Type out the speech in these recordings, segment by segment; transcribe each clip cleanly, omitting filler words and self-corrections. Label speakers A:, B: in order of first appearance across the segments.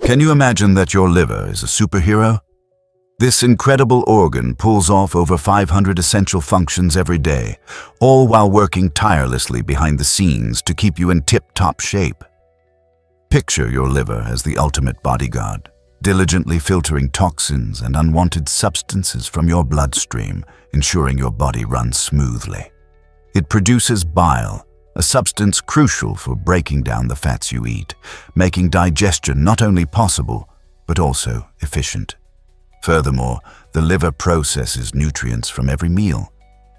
A: Can you imagine that your liver is a superhero? This incredible organ pulls off over 500 essential functions every day, all while working tirelessly behind the scenes to keep you in tip-top shape. Picture your liver as the ultimate bodyguard, diligently filtering toxins and unwanted substances from your bloodstream, ensuring your body runs smoothly. It produces bile, a substance crucial for breaking down the fats you eat, making digestion not only possible, but also efficient. Furthermore, the liver processes nutrients from every meal,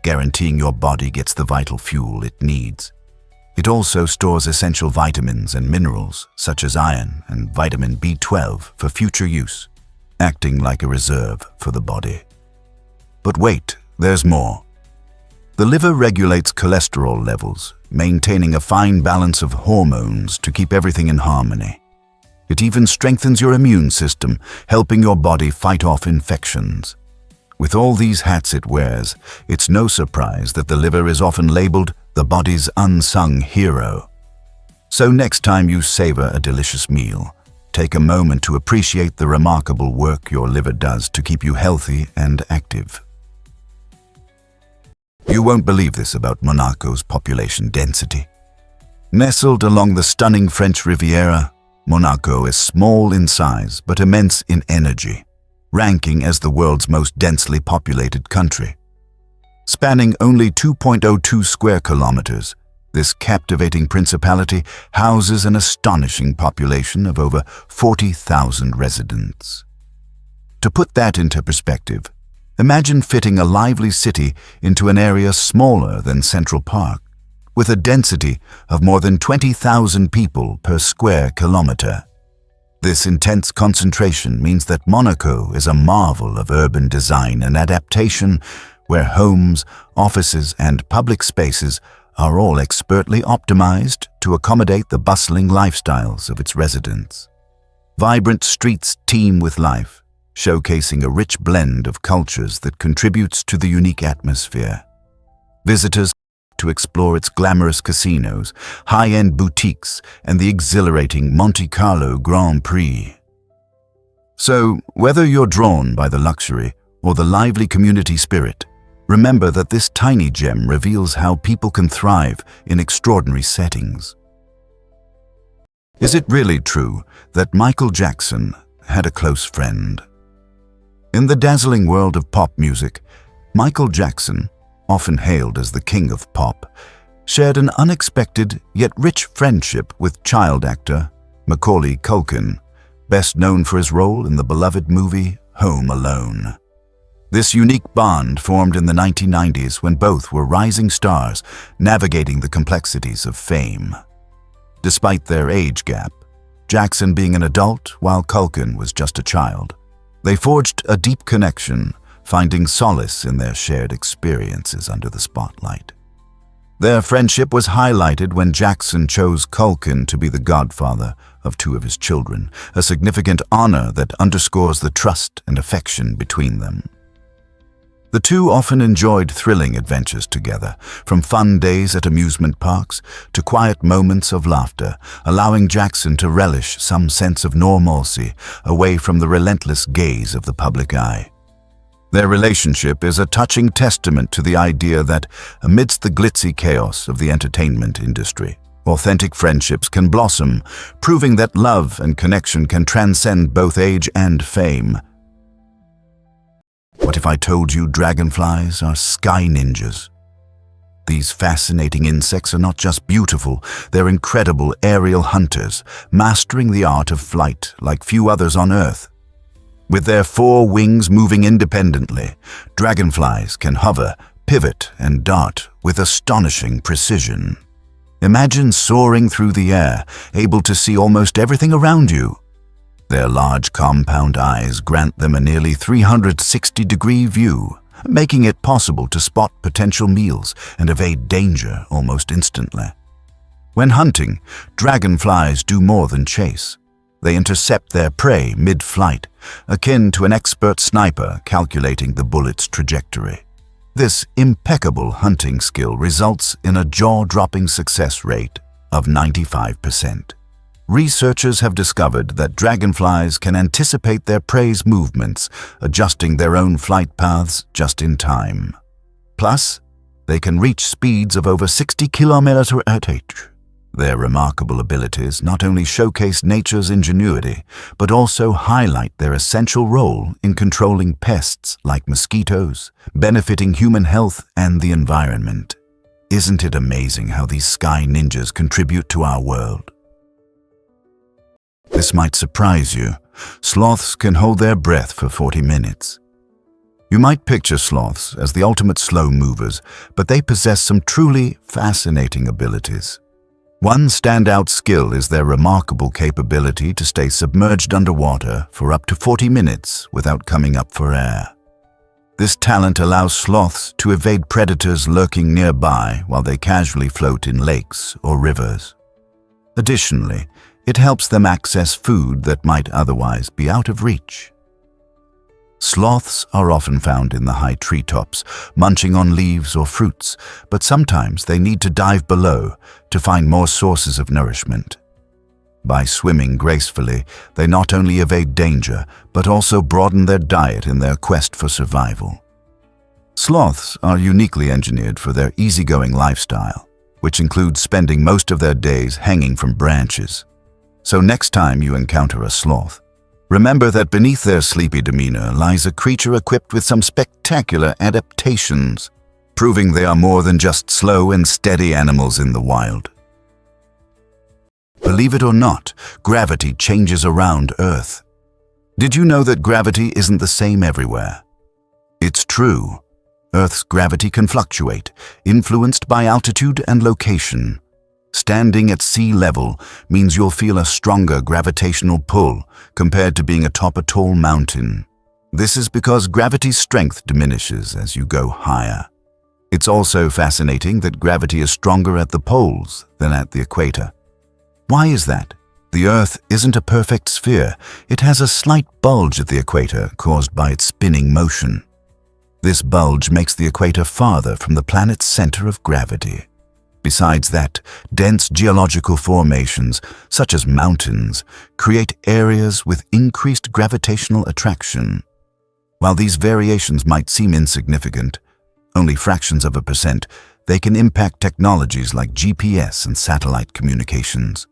A: guaranteeing your body gets the vital fuel it needs. It also stores essential vitamins and minerals, such as iron and vitamin B12 for future use, acting like a reserve for the body. But wait, there's more. The liver regulates cholesterol levels, maintaining a fine balance of hormones to keep everything in harmony. It even strengthens your immune system, helping your body fight off infections. With all these hats it wears, it's no surprise that the liver is often labeled the body's unsung hero. So next time you savor a delicious meal, take a moment to appreciate the remarkable work your liver does to keep you healthy and active. You won't believe this about Monaco's population density. Nestled along the stunning French Riviera, Monaco is small in size but immense in energy, ranking as the world's most densely populated country. Spanning only 2.02 square kilometers, this captivating principality houses an astonishing population of over 40,000 residents. To put that into perspective, imagine fitting a lively city into an area smaller than Central Park, with a density of more than 20,000 people per square kilometer. This intense concentration means that Monaco is a marvel of urban design and adaptation, where homes, offices, and public spaces are all expertly optimized to accommodate the bustling lifestyles of its residents. Vibrant streets teem with life, showcasing a rich blend of cultures that contributes to the unique atmosphere. Visitors to explore its glamorous casinos, high-end boutiques, and the exhilarating Monte Carlo Grand Prix. So, whether you're drawn by the luxury or the lively community spirit, remember that this tiny gem reveals how people can thrive in extraordinary settings. Is it really true that Michael Jackson had a close friend? In the dazzling world of pop music, Michael Jackson, often hailed as the king of pop, shared an unexpected yet rich friendship with child actor Macaulay Culkin, best known for his role in the beloved movie Home Alone. This unique bond formed in the 1990s when both were rising stars navigating the complexities of fame. Despite their age gap, Jackson being an adult while Culkin was just a child, they forged a deep connection, finding solace in their shared experiences under the spotlight. Their friendship was highlighted when Jackson chose Culkin to be the godfather of two of his children, a significant honor that underscores the trust and affection between them. The two often enjoyed thrilling adventures together, from fun days at amusement parks to quiet moments of laughter, allowing Jackson to relish some sense of normalcy away from the relentless gaze of the public eye. Their relationship is a touching testament to the idea that, amidst the glitzy chaos of the entertainment industry, authentic friendships can blossom, proving that love and connection can transcend both age and fame. What if I told you dragonflies are sky ninjas? These fascinating insects are not just beautiful, they're incredible aerial hunters, mastering the art of flight like few others on Earth. With their 4 wings moving independently, dragonflies can hover, pivot, and dart with astonishing precision. Imagine soaring through the air, able to see almost everything around you. Their large compound eyes grant them a nearly 360-degree view, making it possible to spot potential meals and evade danger almost instantly. When hunting, dragonflies do more than chase. They intercept their prey mid-flight, akin to an expert sniper calculating the bullet's trajectory. This impeccable hunting skill results in a jaw-dropping success rate of 95%. Researchers have discovered that dragonflies can anticipate their prey's movements, adjusting their own flight paths just in time. Plus, they can reach speeds of over 60 km/h. Their remarkable abilities not only showcase nature's ingenuity, but also highlight their essential role in controlling pests like mosquitoes, benefiting human health and the environment. Isn't it amazing how these sky ninjas contribute to our world? This might surprise you. Sloths can hold their breath for 40 minutes. You might picture sloths as the ultimate slow movers, but they possess some truly fascinating abilities. One standout skill is their remarkable capability to stay submerged underwater for up to 40 minutes without coming up for air. This talent allows sloths to evade predators lurking nearby while they casually float in lakes or rivers. Additionally, it helps them access food that might otherwise be out of reach. Sloths are often found in the high treetops, munching on leaves or fruits, but sometimes they need to dive below to find more sources of nourishment. By swimming gracefully, they not only evade danger, but also broaden their diet in their quest for survival. Sloths are uniquely engineered for their easygoing lifestyle, which includes spending most of their days hanging from branches. So next time you encounter a sloth, remember that beneath their sleepy demeanor lies a creature equipped with some spectacular adaptations, proving they are more than just slow and steady animals in the wild. Believe it or not, gravity changes around Earth. Did you know that gravity isn't the same everywhere? It's true. Earth's gravity can fluctuate, influenced by altitude and location. Standing at sea level means you'll feel a stronger gravitational pull compared to being atop a tall mountain. This is because gravity's strength diminishes as you go higher. It's also fascinating that gravity is stronger at the poles than at the equator. Why is that? The Earth isn't a perfect sphere. It has a slight bulge at the equator caused by its spinning motion. This bulge makes the equator farther from the planet's center of gravity. Besides that, dense geological formations, such as mountains, create areas with increased gravitational attraction. While these variations might seem insignificant, only fractions of a percent, they can impact technologies like GPS and satellite communications.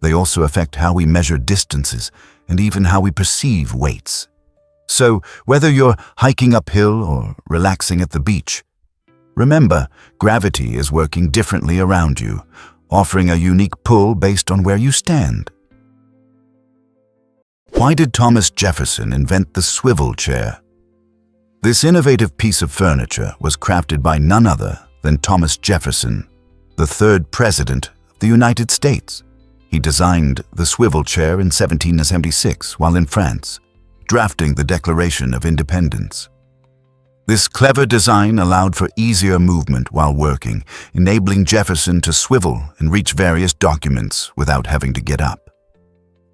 A: They also affect how we measure distances and even how we perceive weights. So, whether you're hiking uphill or relaxing at the beach, remember, gravity is working differently around you, offering a unique pull based on where you stand. Why did Thomas Jefferson invent the swivel chair? This innovative piece of furniture was crafted by none other than Thomas Jefferson, the third president of the United States. He designed the swivel chair in 1776 while in France, drafting the Declaration of Independence. This clever design allowed for easier movement while working, enabling Jefferson to swivel and reach various documents without having to get up.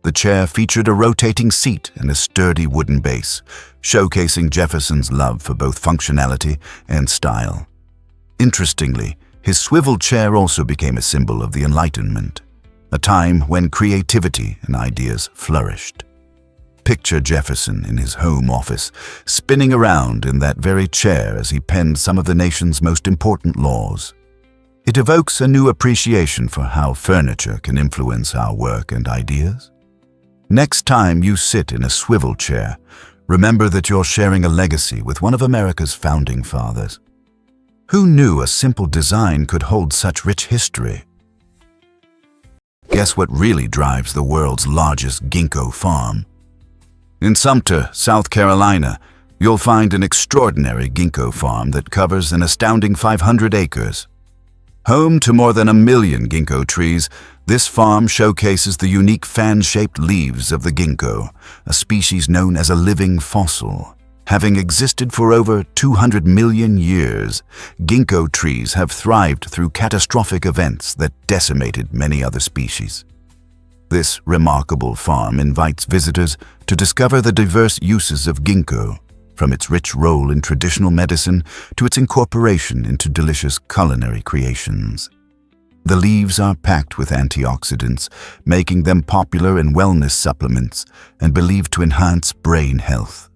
A: The chair featured a rotating seat and a sturdy wooden base, showcasing Jefferson's love for both functionality and style. Interestingly, his swivel chair also became a symbol of the Enlightenment, a time when creativity and ideas flourished. Picture Jefferson in his home office, spinning around in that very chair as he penned some of the nation's most important laws. It evokes a new appreciation for how furniture can influence our work and ideas. Next time you sit in a swivel chair, remember that you're sharing a legacy with one of America's founding fathers. Who knew a simple design could hold such rich history? Guess what really drives the world's largest ginkgo farm? In Sumter, South Carolina, you'll find an extraordinary ginkgo farm that covers an astounding 500 acres. Home to more than 1 million ginkgo trees, this farm showcases the unique fan-shaped leaves of the ginkgo, a species known as a living fossil. Having existed for over 200 million years, ginkgo trees have thrived through catastrophic events that decimated many other species. This remarkable farm invites visitors to discover the diverse uses of ginkgo, from its rich role in traditional medicine to its incorporation into delicious culinary creations. The leaves are packed with antioxidants, making them popular in wellness supplements and believed to enhance brain health.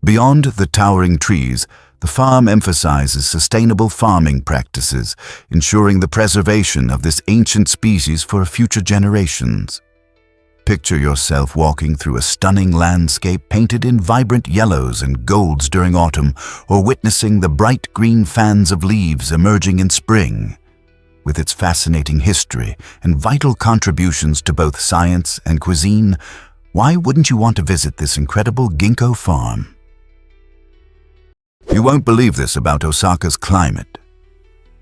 A: Beyond the towering trees, the farm emphasizes sustainable farming practices, ensuring the preservation of this ancient species for future generations. Picture yourself walking through a stunning landscape painted in vibrant yellows and golds during autumn, or witnessing the bright green fans of leaves emerging in spring. With its fascinating history and vital contributions to both science and cuisine, why wouldn't you want to visit this incredible ginkgo farm? You won't believe this about Osaka's climate.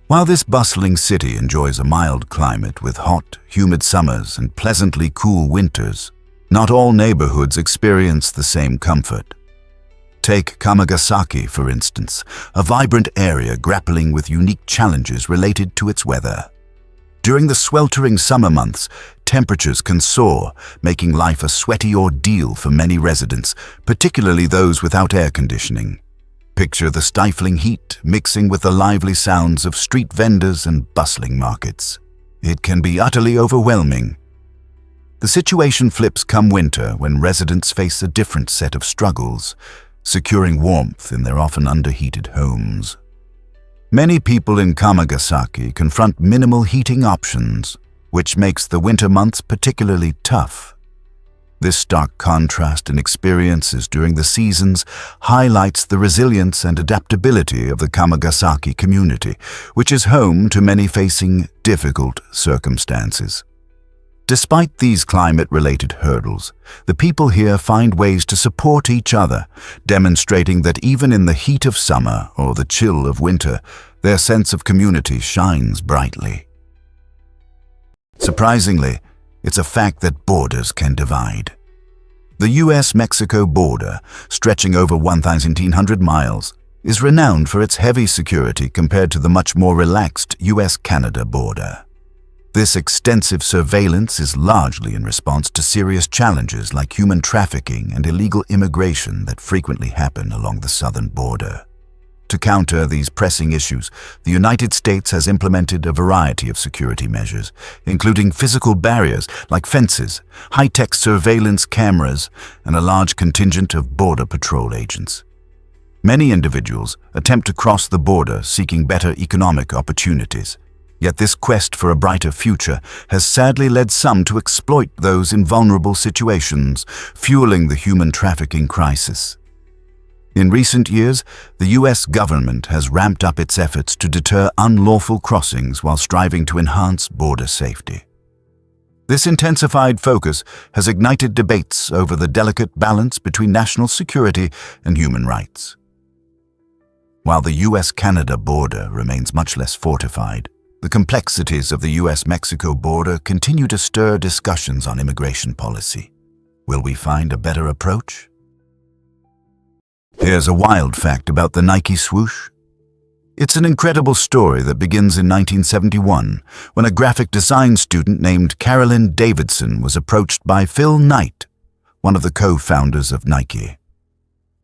A: While this bustling city enjoys a mild climate with hot, humid summers and pleasantly cool winters, not all neighborhoods experience the same comfort. Take Kamagasaki, for instance, a vibrant area grappling with unique challenges related to its weather. During the sweltering summer months, temperatures can soar, making life a sweaty ordeal for many residents, particularly those without air conditioning. Picture the stifling heat mixing with the lively sounds of street vendors and bustling markets. It can be utterly overwhelming. The situation flips come winter when residents face a different set of struggles, securing warmth in their often underheated homes. Many people in Kamagasaki confront minimal heating options, which makes the winter months particularly tough. This stark contrast in experiences during the seasons highlights the resilience and adaptability of the Kamagasaki community, which is home to many facing difficult circumstances. Despite these climate-related hurdles, the people here find ways to support each other, demonstrating that even in the heat of summer or the chill of winter, their sense of community shines brightly. Surprisingly, it's a fact that borders can divide. The US-Mexico border, stretching over 1,800 miles, is renowned for its heavy security compared to the much more relaxed US-Canada border. This extensive surveillance is largely in response to serious challenges like human trafficking and illegal immigration that frequently happen along the southern border. To counter these pressing issues, the United States has implemented a variety of security measures, including physical barriers like fences, high-tech surveillance cameras, and a large contingent of Border Patrol agents. Many individuals attempt to cross the border seeking better economic opportunities. Yet this quest for a brighter future has sadly led some to exploit those in vulnerable situations, fueling the human trafficking crisis. In recent years, the US government has ramped up its efforts to deter unlawful crossings while striving to enhance border safety. This intensified focus has ignited debates over the delicate balance between national security and human rights. While the US-Canada border remains much less fortified, the complexities of the US-Mexico border continue to stir discussions on immigration policy. Will we find a better approach? Here's a wild fact about the Nike swoosh. It's an incredible story that begins in 1971, when a graphic design student named Carolyn Davidson was approached by Phil Knight, one of the co-founders of Nike.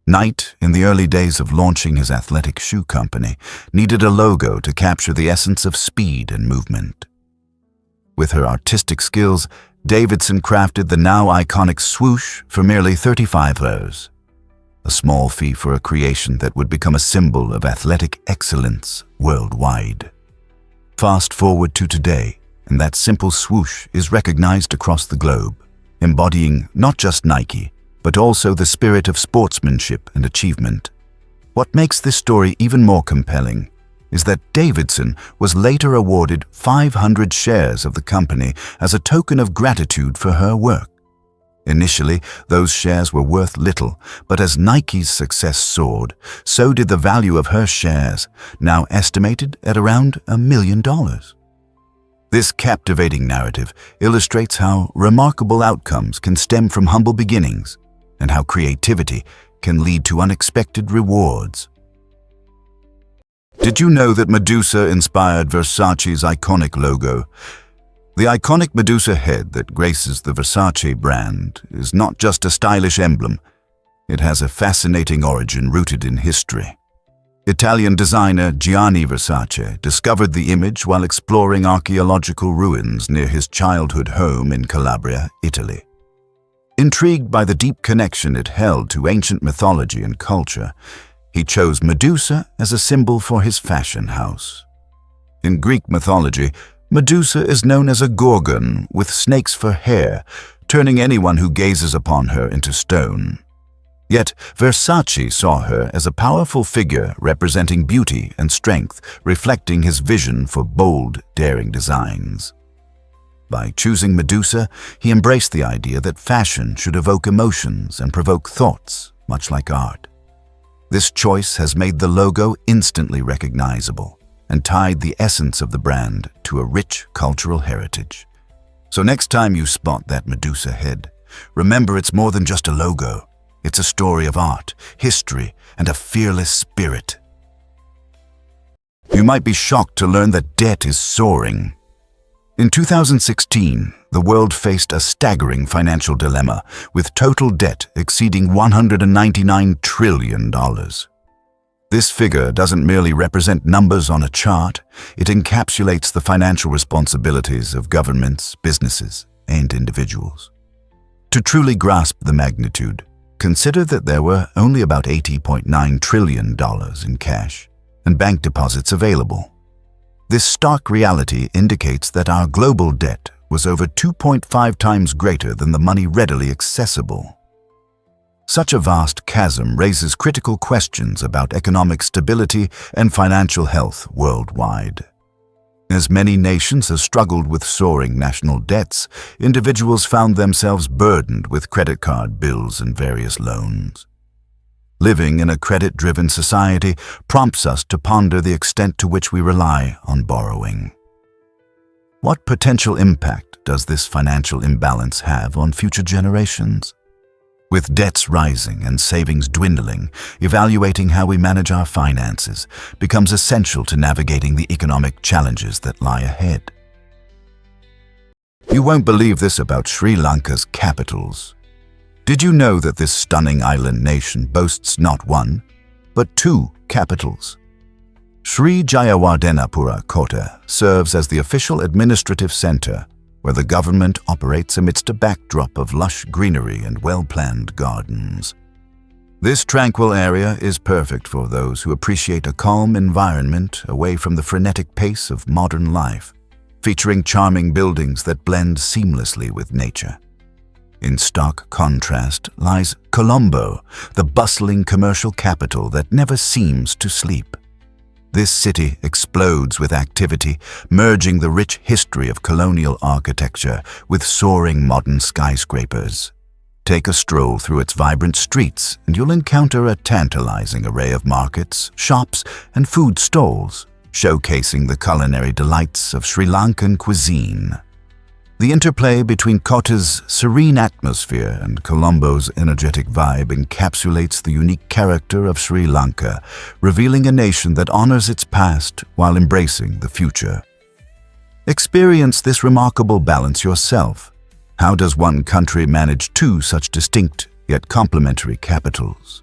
A: Knight, in the early days of launching his athletic shoe company, needed a logo to capture the essence of speed and movement. With her artistic skills, Davidson crafted the now iconic swoosh for merely $35, a small fee for a creation that would become a symbol of athletic excellence worldwide. Fast forward to today, and that simple swoosh is recognized across the globe, embodying not just Nike, but also the spirit of sportsmanship and achievement. What makes this story even more compelling is that Davidson was later awarded 500 shares of the company as a token of gratitude for her work. Initially, those shares were worth little, but as Nike's success soared, so did the value of her shares, now estimated at around $1 million. This captivating narrative illustrates how remarkable outcomes can stem from humble beginnings, and how creativity can lead to unexpected rewards. Did you know that Medusa inspired Versace's iconic logo? The iconic Medusa head that graces the Versace brand is not just a stylish emblem. It has a fascinating origin rooted in history. Italian designer Gianni Versace discovered the image while exploring archaeological ruins near his childhood home in Calabria, Italy. Intrigued by the deep connection it held to ancient mythology and culture, he chose Medusa as a symbol for his fashion house. In Greek mythology, Medusa is known as a gorgon with snakes for hair, turning anyone who gazes upon her into stone. Yet Versace saw her as a powerful figure representing beauty and strength, reflecting his vision for bold, daring designs. By choosing Medusa, he embraced the idea that fashion should evoke emotions and provoke thoughts, much like art. This choice has made the logo instantly recognizable and tied the essence of the brand to a rich cultural heritage. So next time you spot that Medusa head, remember it's more than just a logo. It's a story of art, history, and a fearless spirit. You might be shocked to learn that debt is soaring. In 2016, the world faced a staggering financial dilemma, with total debt exceeding $199 trillion. This figure doesn't merely represent numbers on a chart, it encapsulates the financial responsibilities of governments, businesses, and individuals. To truly grasp the magnitude, consider that there were only about $80.9 trillion in cash and bank deposits available. This stark reality indicates that our global debt was over 2.5 times greater than the money readily accessible. Such a vast chasm raises critical questions about economic stability and financial health worldwide. As many nations have struggled with soaring national debts, individuals found themselves burdened with credit card bills and various loans. Living in a credit-driven society prompts us to ponder the extent to which we rely on borrowing. What potential impact does this financial imbalance have on future generations? With debts rising and savings dwindling, evaluating how we manage our finances becomes essential to navigating the economic challenges that lie ahead. You won't believe this about Sri Lanka's capitals. Did you know that this stunning island nation boasts not one, but two capitals? Sri Jayawardenepura Kota serves as the official administrative center, where the government operates amidst a backdrop of lush greenery and well-planned gardens. This tranquil area is perfect for those who appreciate a calm environment away from the frenetic pace of modern life, featuring charming buildings that blend seamlessly with nature. In stark contrast lies Colombo, the bustling commercial capital that never seems to sleep. This city explodes with activity, merging the rich history of colonial architecture with soaring modern skyscrapers. Take a stroll through its vibrant streets and you'll encounter a tantalizing array of markets, shops, and food stalls, showcasing the culinary delights of Sri Lankan cuisine. The interplay between Kota's serene atmosphere and Colombo's energetic vibe encapsulates the unique character of Sri Lanka, revealing a nation that honors its past while embracing the future. Experience this remarkable balance yourself. How does one country manage two such distinct yet complementary capitals?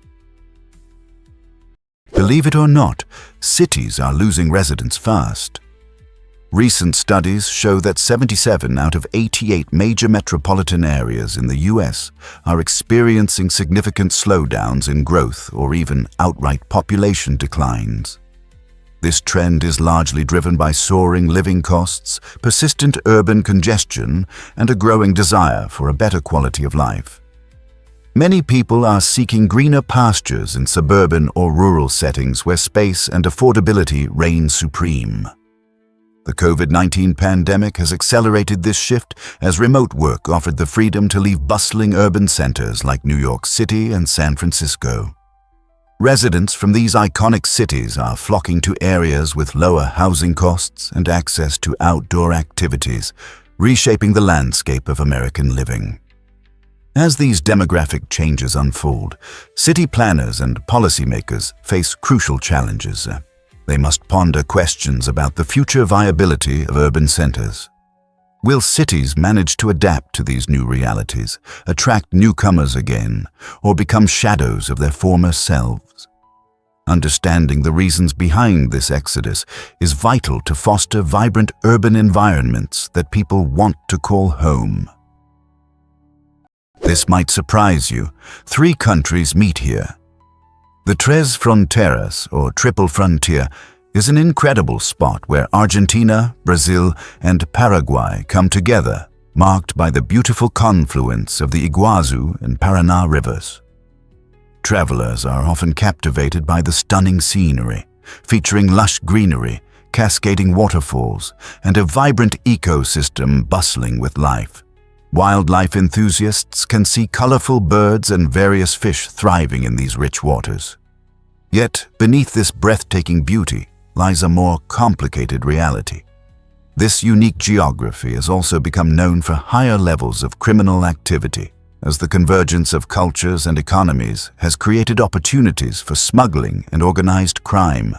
A: Believe it or not, cities are losing residents fast. Recent studies show that 77 out of 88 major metropolitan areas in the US are experiencing significant slowdowns in growth or even outright population declines. This trend is largely driven by soaring living costs, persistent urban congestion, and a growing desire for a better quality of life. Many people are seeking greener pastures in suburban or rural settings where space and affordability reign supreme. The COVID-19 pandemic has accelerated this shift as remote work offered the freedom to leave bustling urban centers like New York City and San Francisco. Residents from these iconic cities are flocking to areas with lower housing costs and access to outdoor activities, reshaping the landscape of American living. As these demographic changes unfold, city planners and policymakers face crucial challenges. They must ponder questions about the future viability of urban centers. Will cities manage to adapt to these new realities, attract newcomers again, or become shadows of their former selves? Understanding the reasons behind this exodus is vital to foster vibrant urban environments that people want to call home. This might surprise you. 3 countries meet here. The Tres Fronteras, or Triple Frontier, is an incredible spot where Argentina, Brazil, and Paraguay come together, marked by the beautiful confluence of the Iguazu and Paraná rivers. Travelers are often captivated by the stunning scenery, featuring lush greenery, cascading waterfalls, and a vibrant ecosystem bustling with life. Wildlife enthusiasts can see colorful birds and various fish thriving in these rich waters. Yet, beneath this breathtaking beauty lies a more complicated reality. This unique geography has also become known for higher levels of criminal activity, as the convergence of cultures and economies has created opportunities for smuggling and organized crime.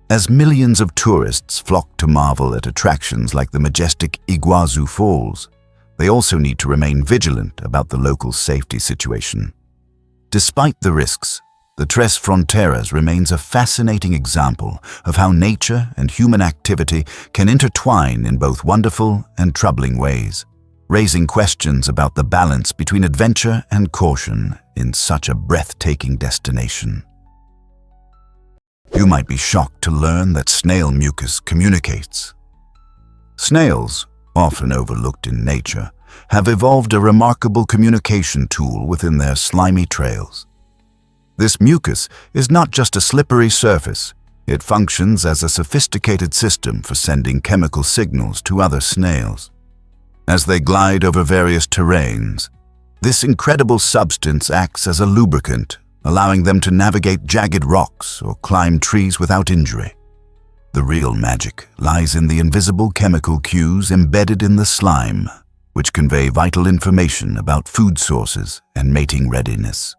A: As millions of tourists flock to marvel at attractions like the majestic Iguazu Falls, they also need to remain vigilant about the local safety situation. Despite the risks, the Tres Fronteras remains a fascinating example of how nature and human activity can intertwine in both wonderful and troubling ways, raising questions about the balance between adventure and caution in such a breathtaking destination. You might be shocked to learn that snail mucus communicates. Snails, often overlooked in nature, have evolved a remarkable communication tool within their slimy trails. This mucus is not just a slippery surface, it functions as a sophisticated system for sending chemical signals to other snails. As they glide over various terrains, this incredible substance acts as a lubricant, allowing them to navigate jagged rocks or climb trees without injury. The real magic lies in the invisible chemical cues embedded in the slime, which convey vital information about food sources and mating readiness.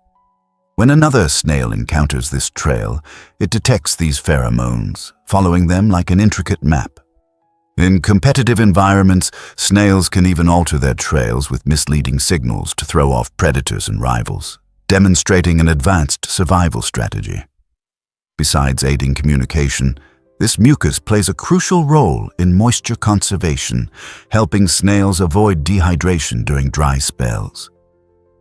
A: When another snail encounters this trail, it detects these pheromones, following them like an intricate map. In competitive environments, snails can even alter their trails with misleading signals to throw off predators and rivals, demonstrating an advanced survival strategy. Besides aiding communication, this mucus plays a crucial role in moisture conservation, helping snails avoid dehydration during dry spells.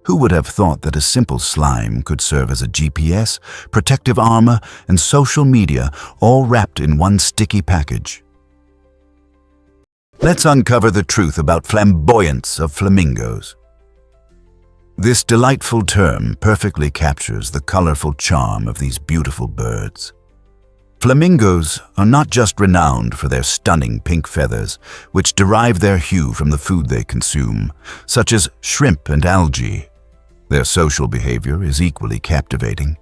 A: Who would have thought that a simple slime could serve as a GPS, protective armor, and social media, all wrapped in one sticky package? Let's uncover the truth about flamboyance of flamingos. This delightful term perfectly captures the colorful charm of these beautiful birds. Flamingos are not just renowned for their stunning pink feathers, which derive their hue from the food they consume, such as shrimp and algae. Their social behavior is equally captivating.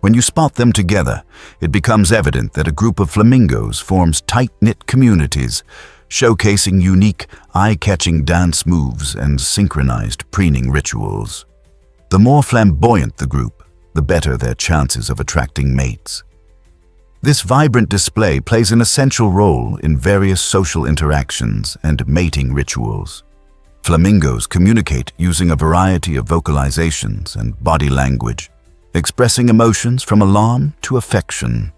A: When you spot them together, it becomes evident that a group of flamingos forms tight-knit communities, showcasing unique, eye-catching dance moves and synchronized preening rituals. The more flamboyant the group, the better their chances of attracting mates. This vibrant display plays an essential role in various social interactions and mating rituals. Flamingos communicate using a variety of vocalizations and body language, expressing emotions from alarm to affection.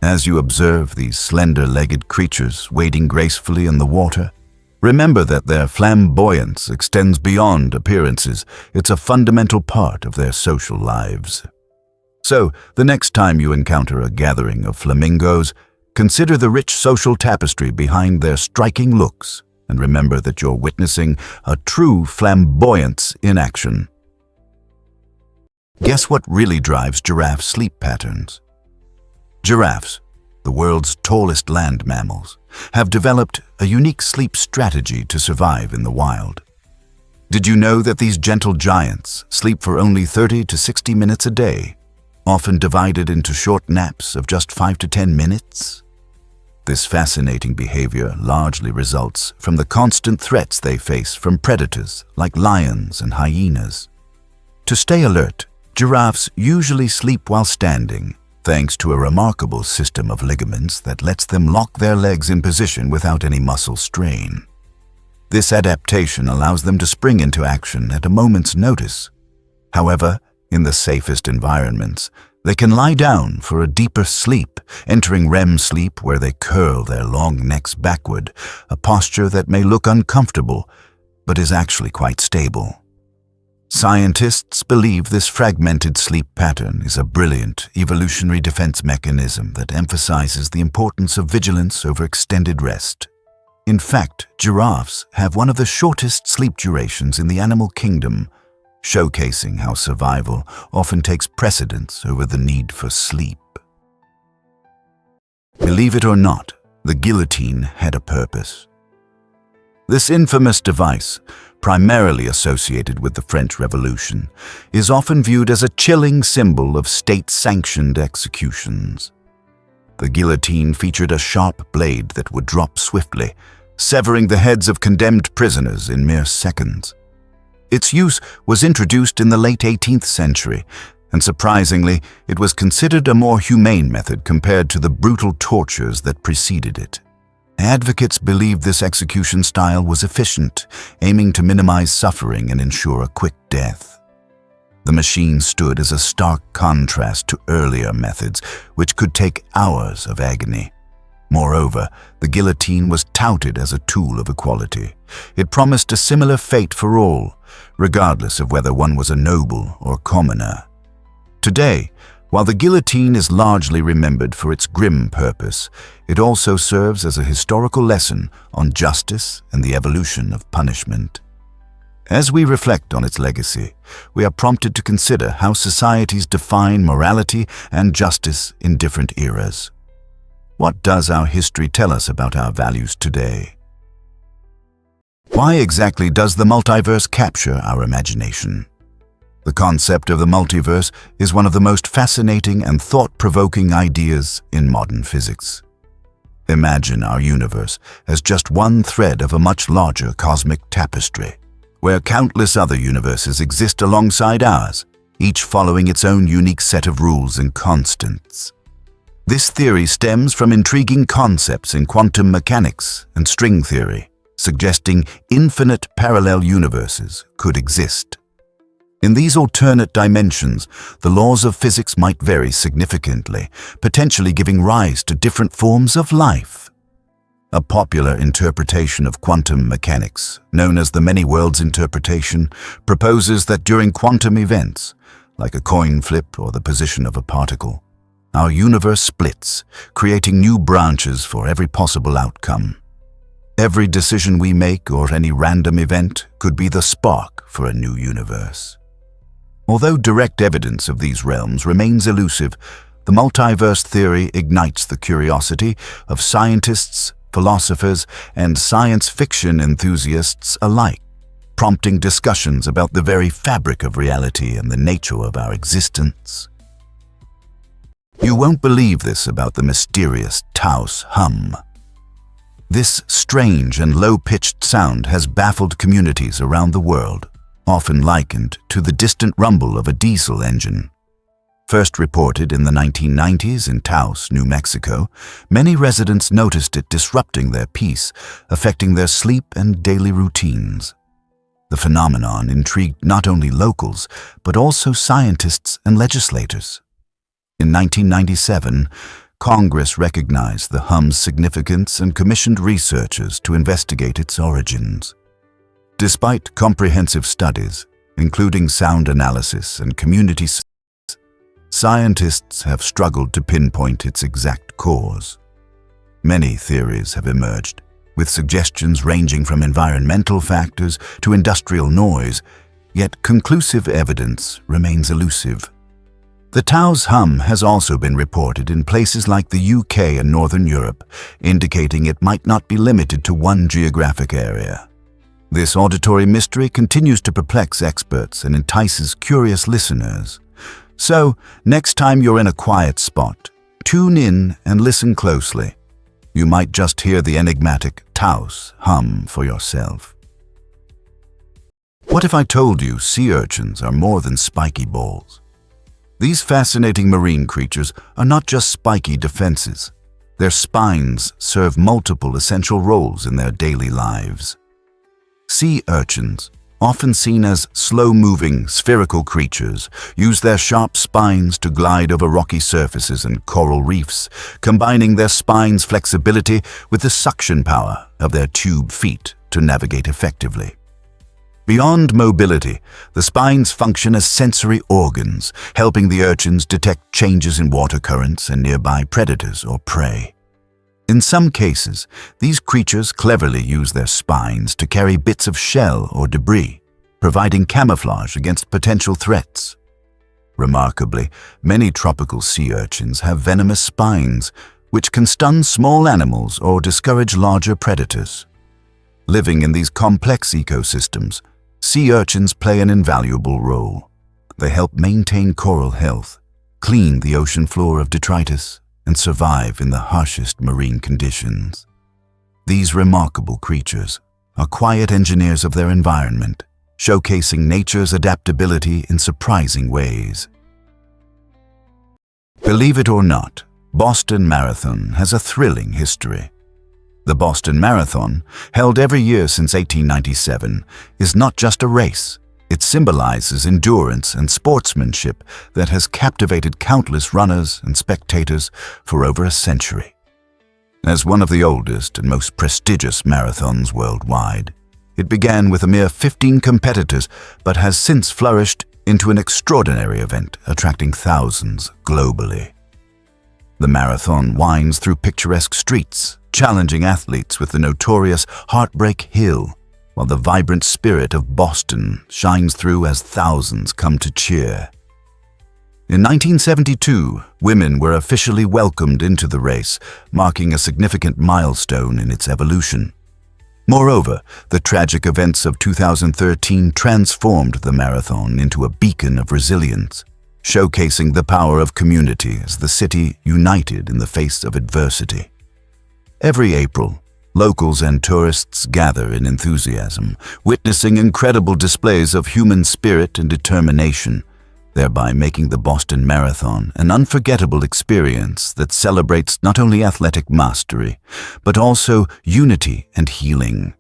A: As you observe these slender-legged creatures wading gracefully in the water, remember that their flamboyance extends beyond appearances. It's a fundamental part of their social lives. So, the next time you encounter a gathering of flamingos, consider the rich social tapestry behind their striking looks, and remember that you're witnessing a true flamboyance in action. Guess what really drives giraffe sleep patterns? Giraffes, the world's tallest land mammals, have developed a unique sleep strategy to survive in the wild. Did you know that these gentle giants sleep for only 30 to 60 minutes a day, often divided into short naps of just 5 to 10 minutes? This fascinating behavior largely results from the constant threats they face from predators like lions and hyenas. To stay alert, giraffes usually sleep while standing, thanks to a remarkable system of ligaments that lets them lock their legs in position without any muscle strain. This adaptation allows them to spring into action at a moment's notice. However, in the safest environments, They can lie down for a deeper sleep, entering REM sleep where they curl their long necks backward, a posture that may look uncomfortable, but is actually quite stable. Scientists believe this fragmented sleep pattern is a brilliant evolutionary defense mechanism that emphasizes the importance of vigilance over extended rest. In fact, giraffes have one of the shortest sleep durations in the animal kingdom, showcasing how survival often takes precedence over the need for sleep. Believe it or not, the guillotine had a purpose. This infamous device, primarily associated with the French Revolution, is often viewed as a chilling symbol of state-sanctioned executions. The guillotine featured a sharp blade that would drop swiftly, severing the heads of condemned prisoners in mere seconds. Its use was introduced in the late 18th century, and surprisingly, it was considered a more humane method compared to the brutal tortures that preceded it. Advocates believed this execution style was efficient, aiming to minimize suffering and ensure a quick death. The machine stood as a stark contrast to earlier methods, which could take hours of agony. Moreover, the guillotine was touted as a tool of equality. It promised a similar fate for all, regardless of whether one was a noble or commoner. Today, while the guillotine is largely remembered for its grim purpose, it also serves as a historical lesson on justice and the evolution of punishment. As we reflect on its legacy, we are prompted to consider how societies define morality and justice in different eras. What does our history tell us about our values today? Why exactly does the multiverse capture our imagination? The concept of the multiverse is one of the most fascinating and thought-provoking ideas in modern physics. Imagine our universe as just one thread of a much larger cosmic tapestry, where countless other universes exist alongside ours, each following its own unique set of rules and constants. This theory stems from intriguing concepts in quantum mechanics and string theory, suggesting infinite parallel universes could exist. In these alternate dimensions, the laws of physics might vary significantly, potentially giving rise to different forms of life. A popular interpretation of quantum mechanics, known as the many worlds interpretation, proposes that during quantum events, like a coin flip or the position of a particle, our universe splits, creating new branches for every possible outcome. Every decision we make or any random event could be the spark for a new universe. Although direct evidence of these realms remains elusive, the multiverse theory ignites the curiosity of scientists, philosophers, and science fiction enthusiasts alike, prompting discussions about the very fabric of reality and the nature of our existence. You won't believe this about the mysterious Taos hum. This strange and low-pitched sound has baffled communities around the world, often likened to the distant rumble of a diesel engine. First reported in the 1990s in Taos, New Mexico, many residents noticed it disrupting their peace, affecting their sleep and daily routines. The phenomenon intrigued not only locals, but also scientists and legislators. In 1997, Congress recognized the hum's significance and commissioned researchers to investigate its origins. Despite comprehensive studies, including sound analysis and community studies, scientists have struggled to pinpoint its exact cause. Many theories have emerged, with suggestions ranging from environmental factors to industrial noise, yet conclusive evidence remains elusive. The Taos hum has also been reported in places like the UK and Northern Europe, indicating it might not be limited to one geographic area. This auditory mystery continues to perplex experts and entices curious listeners. So, next time you're in a quiet spot, tune in and listen closely. You might just hear the enigmatic Taos hum for yourself. What if I told you sea urchins are more than spiky balls? These fascinating marine creatures are not just spiky defenses. Their spines serve multiple essential roles in their daily lives. Sea urchins, often seen as slow-moving, spherical creatures, use their sharp spines to glide over rocky surfaces and coral reefs, combining their spines' flexibility with the suction power of their tube feet to navigate effectively. Beyond mobility, the spines function as sensory organs, helping the urchins detect changes in water currents and nearby predators or prey. In some cases, these creatures cleverly use their spines to carry bits of shell or debris, providing camouflage against potential threats. Remarkably, many tropical sea urchins have venomous spines, which can stun small animals or discourage larger predators. Living in these complex ecosystems, sea urchins play an invaluable role. They help maintain coral health, clean the ocean floor of detritus, and survive in the harshest marine conditions. These remarkable creatures are quiet engineers of their environment, showcasing nature's adaptability in surprising ways. Believe it or not, Boston Marathon has a thrilling history. The Boston Marathon, held every year since 1897, is not just a race. It symbolizes endurance and sportsmanship that has captivated countless runners and spectators for over a century. As one of the oldest and most prestigious marathons worldwide, it began with a mere 15 competitors but has since flourished into an extraordinary event, attracting thousands globally. The marathon winds through picturesque streets, challenging athletes with the notorious Heartbreak Hill, while the vibrant spirit of Boston shines through as thousands come to cheer. In 1972, women were officially welcomed into the race, marking a significant milestone in its evolution. Moreover, the tragic events of 2013 transformed the marathon into a beacon of resilience, showcasing the power of community as the city united in the face of adversity. Every April, locals and tourists gather in enthusiasm, witnessing incredible displays of human spirit and determination, thereby making the Boston Marathon an unforgettable experience that celebrates not only athletic mastery, but also unity and healing.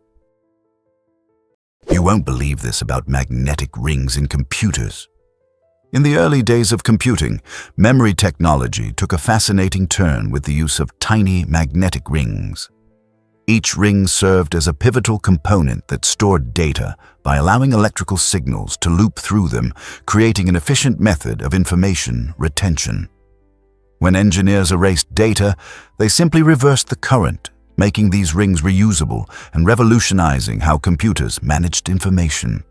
A: You won't believe this about magnetic rings in computers. In the early days of computing, memory technology took a fascinating turn with the use of tiny magnetic rings. Each ring served as a pivotal component that stored data by allowing electrical signals to loop through them, creating an efficient method of information retention. When engineers erased data, they simply reversed the current, making these rings reusable and revolutionizing how computers managed information.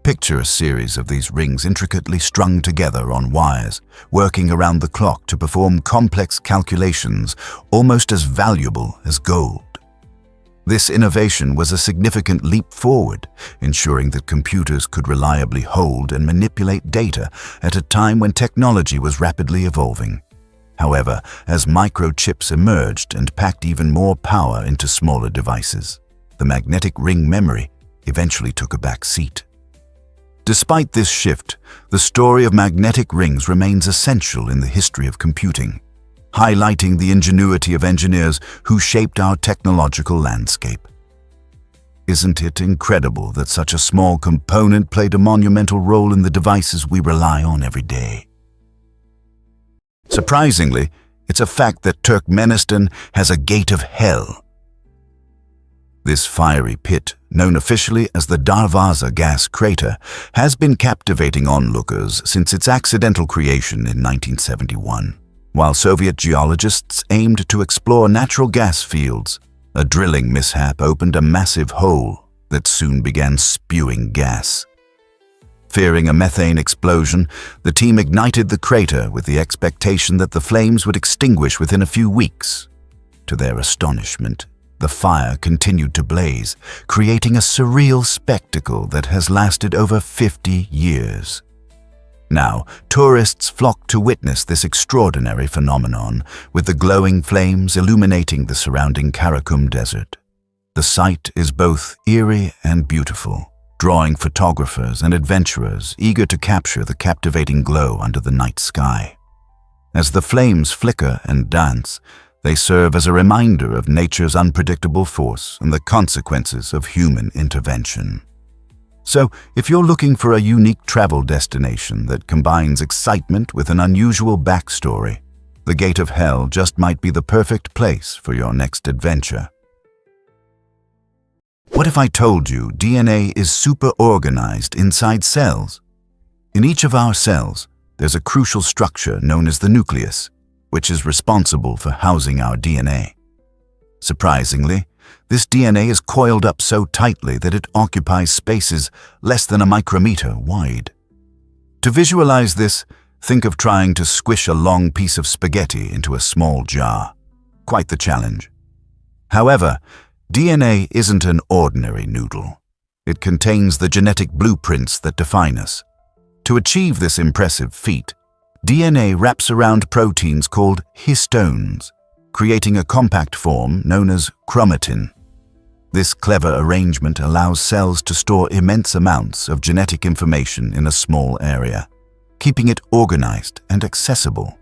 A: Picture a series of these rings intricately strung together on wires, working around the clock to perform complex calculations almost as valuable as gold. This innovation was a significant leap forward, ensuring that computers could reliably hold and manipulate data at a time when technology was rapidly evolving. However, as microchips emerged and packed even more power into smaller devices, the magnetic ring memory eventually took a back seat. Despite this shift, the story of magnetic rings remains essential in the history of computing, highlighting the ingenuity of engineers who shaped our technological landscape. Isn't it incredible that such a small component played a monumental role in the devices we rely on every day? Surprisingly, it's a fact that Turkmenistan has a gate of hell. This fiery pit, known officially as the Darvaza gas crater, has been captivating onlookers since its accidental creation in 1971. While Soviet geologists aimed to explore natural gas fields, a drilling mishap opened a massive hole that soon began spewing gas. Fearing a methane explosion, the team ignited the crater with the expectation that the flames would extinguish within a few weeks. To their astonishment, the fire continued to blaze, creating a surreal spectacle that has lasted over 50 years. Now, tourists flock to witness this extraordinary phenomenon, with the glowing flames illuminating the surrounding Karakum Desert. The sight is both eerie and beautiful, drawing photographers and adventurers eager to capture the captivating glow under the night sky. As the flames flicker and dance, they serve as a reminder of nature's unpredictable force and the consequences of human intervention. So, if you're looking for a unique travel destination that combines excitement with an unusual backstory, the Gate of Hell just might be the perfect place for your next adventure. What if I told you DNA is super organized inside cells? In each of our cells, there's a crucial structure known as the nucleus, which is responsible for housing our DNA. Surprisingly, this DNA is coiled up so tightly that it occupies spaces less than a micrometer wide. To visualize this, think of trying to squish a long piece of spaghetti into a small jar. Quite the challenge. However, DNA isn't an ordinary noodle. It contains the genetic blueprints that define us. To achieve this impressive feat, DNA wraps around proteins called histones, creating a compact form known as chromatin. This clever arrangement allows cells to store immense amounts of genetic information in a small area, keeping it organized and accessible.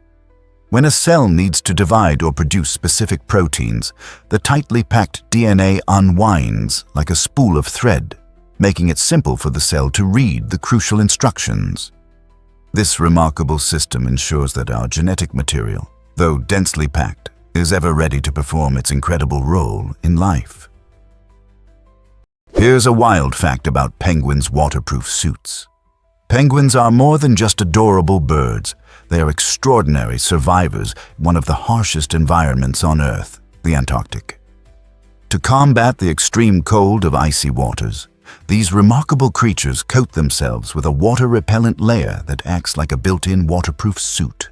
A: When a cell needs to divide or produce specific proteins, the tightly packed DNA unwinds like a spool of thread, making it simple for the cell to read the crucial instructions. This remarkable system ensures that our genetic material, though densely packed, is ever ready to perform its incredible role in life. Here's a wild fact about penguins' waterproof suits. Penguins are more than just adorable birds. They are extraordinary survivors in one of the harshest environments on Earth, the Antarctic. To combat the extreme cold of icy waters, these remarkable creatures coat themselves with a water-repellent layer that acts like a built-in waterproof suit.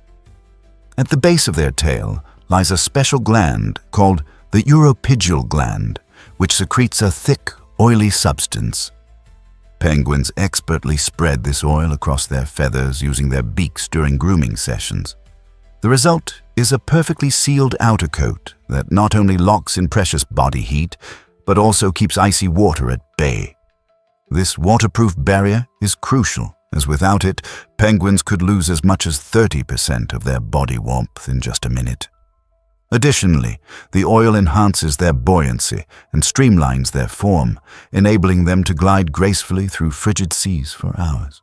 A: At the base of their tail lies a special gland called the uropygial gland, which secretes a thick, oily substance. Penguins expertly spread this oil across their feathers using their beaks during grooming sessions. The result is a perfectly sealed outer coat that not only locks in precious body heat, but also keeps icy water at bay. This waterproof barrier is crucial, as without it, penguins could lose as much as 30% of their body warmth in just a minute. Additionally, the oil enhances their buoyancy and streamlines their form, enabling them to glide gracefully through frigid seas for hours.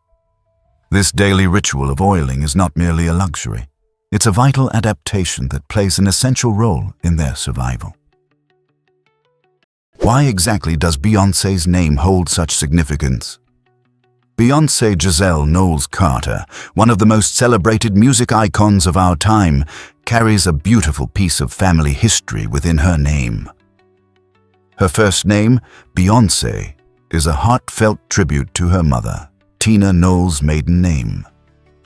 A: This daily ritual of oiling is not merely a luxury. It's a vital adaptation that plays an essential role in their survival. Why exactly does Beyoncé's name hold such significance? Beyoncé Giselle Knowles-Carter, one of the most celebrated music icons of our time, carries a beautiful piece of family history within her name. Her first name, Beyoncé, is a heartfelt tribute to her mother, Tina Knowles' maiden name.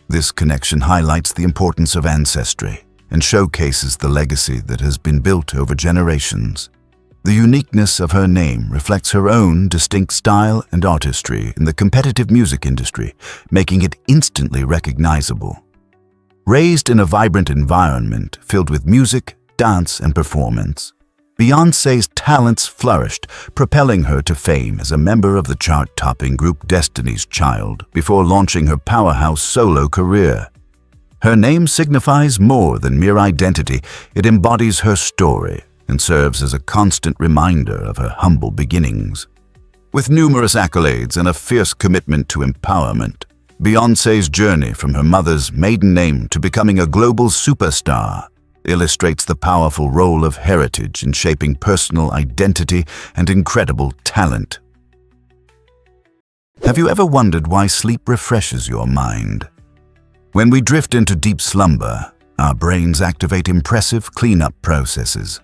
A: This connection highlights the importance of ancestry and showcases the legacy that has been built over generations. The uniqueness of her name reflects her own distinct style and artistry in the competitive music industry, making it instantly recognizable. Raised in a vibrant environment filled with music, dance, and performance, Beyoncé's talents flourished, propelling her to fame as a member of the chart-topping group Destiny's Child before launching her powerhouse solo career. Her name signifies more than mere identity. It embodies her story and serves as a constant reminder of her humble beginnings. With numerous accolades and a fierce commitment to empowerment, Beyoncé's journey from her mother's maiden name to becoming a global superstar illustrates the powerful role of heritage in shaping personal identity and incredible talent. Have you ever wondered why sleep refreshes your mind? When we drift into deep slumber, our brains activate impressive cleanup processes.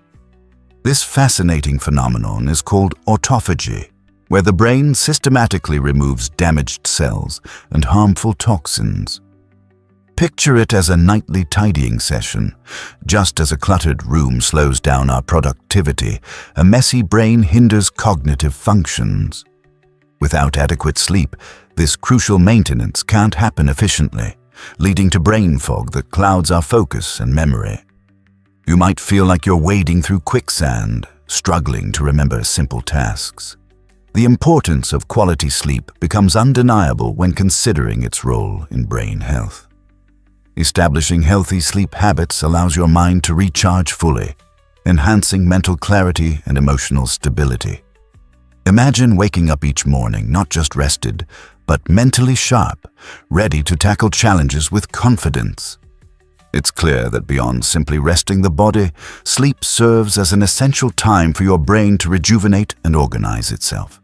A: This fascinating phenomenon is called autophagy, where the brain systematically removes damaged cells and harmful toxins. Picture it as a nightly tidying session. Just as a cluttered room slows down our productivity, a messy brain hinders cognitive functions. Without adequate sleep, this crucial maintenance can't happen efficiently, leading to brain fog that clouds our focus and memory. You might feel like you're wading through quicksand, struggling to remember simple tasks. The importance of quality sleep becomes undeniable when considering its role in brain health. Establishing healthy sleep habits allows your mind to recharge fully, enhancing mental clarity and emotional stability. Imagine waking up each morning not just rested, but mentally sharp, ready to tackle challenges with confidence. It's clear that beyond simply resting the body, sleep serves as an essential time for your brain to rejuvenate and organize itself.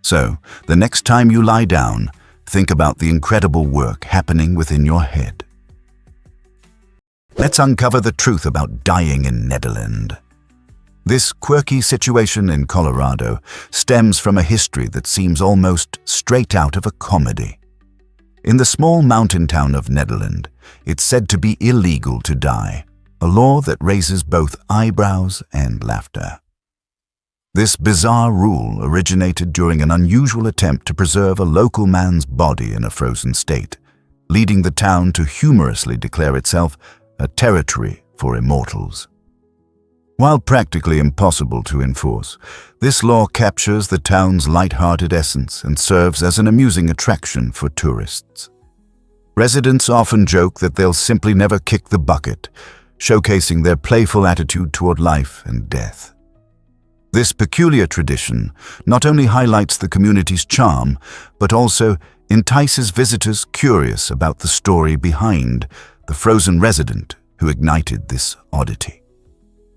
A: So, the next time you lie down, think about the incredible work happening within your head. Let's uncover the truth about dying in Netherlands. This quirky situation in Colorado stems from a history that seems almost straight out of a comedy. In the small mountain town of Netherlands, it's said to be illegal to die, a law that raises both eyebrows and laughter. This bizarre rule originated during an unusual attempt to preserve a local man's body in a frozen state, leading the town to humorously declare itself a territory for immortals. While practically impossible to enforce, this law captures the town's light-hearted essence and serves as an amusing attraction for tourists. Residents often joke that they'll simply never kick the bucket, showcasing their playful attitude toward life and death. This peculiar tradition not only highlights the community's charm, but also entices visitors curious about the story behind the frozen resident who ignited this oddity.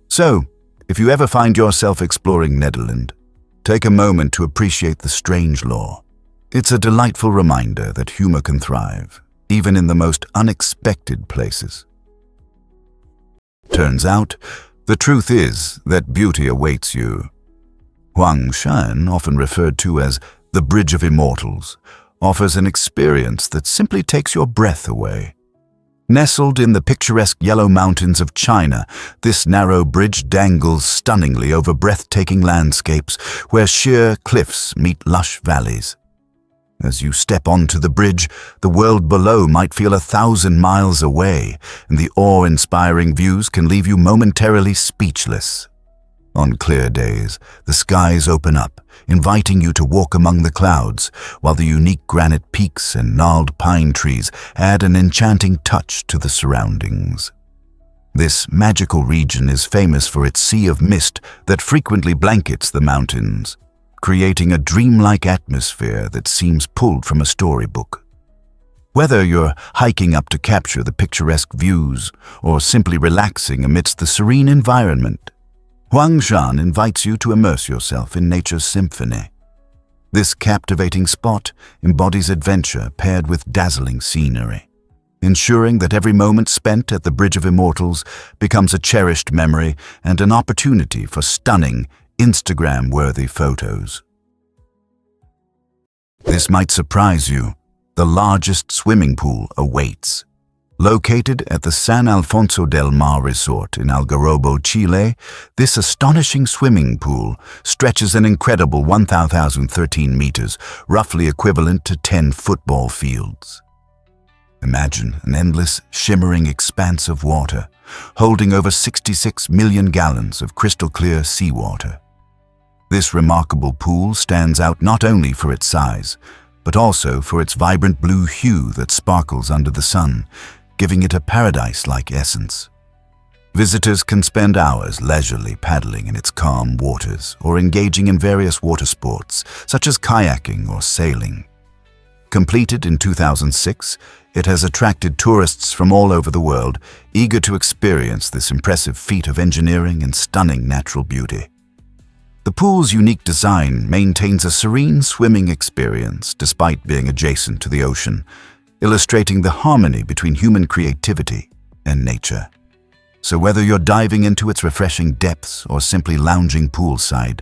A: So, if you ever find yourself exploring Netherlands, take a moment to appreciate the strange law. It's a delightful reminder that humor can thrive, even in the most unexpected places. Turns out, the truth is that beauty awaits you. Huangshan, often referred to as the Bridge of Immortals, offers an experience that simply takes your breath away. Nestled in the picturesque yellow mountains of China, this narrow bridge dangles stunningly over breathtaking landscapes where sheer cliffs meet lush valleys. As you step onto the bridge, the world below might feel 1,000 miles away, and the awe-inspiring views can leave you momentarily speechless. On clear days, the skies open up, inviting you to walk among the clouds, while the unique granite peaks and gnarled pine trees add an enchanting touch to the surroundings. This magical region is famous for its sea of mist that frequently blankets the mountains, creating a dreamlike atmosphere that seems pulled from a storybook. Whether you're hiking up to capture the picturesque views or simply relaxing amidst the serene environment, Huangshan invites you to immerse yourself in nature's symphony. This captivating spot embodies adventure paired with dazzling scenery, ensuring that every moment spent at the Bridge of Immortals becomes a cherished memory and an opportunity for stunning, Instagram-worthy photos. This might surprise you. The largest swimming pool awaits. Located at the San Alfonso del Mar Resort in Algarrobo, Chile, this astonishing swimming pool stretches an incredible 1,013 meters, roughly equivalent to 10 football fields. Imagine an endless, shimmering expanse of water, holding over 66 million gallons of crystal-clear seawater. This remarkable pool stands out not only for its size, but also for its vibrant blue hue that sparkles under the sun, giving it a paradise-like essence. Visitors can spend hours leisurely paddling in its calm waters or engaging in various water sports, such as kayaking or sailing. Completed in 2006, it has attracted tourists from all over the world, eager to experience this impressive feat of engineering and stunning natural beauty. The pool's unique design maintains a serene swimming experience despite being adjacent to the ocean, illustrating the harmony between human creativity and nature. So whether you're diving into its refreshing depths or simply lounging poolside,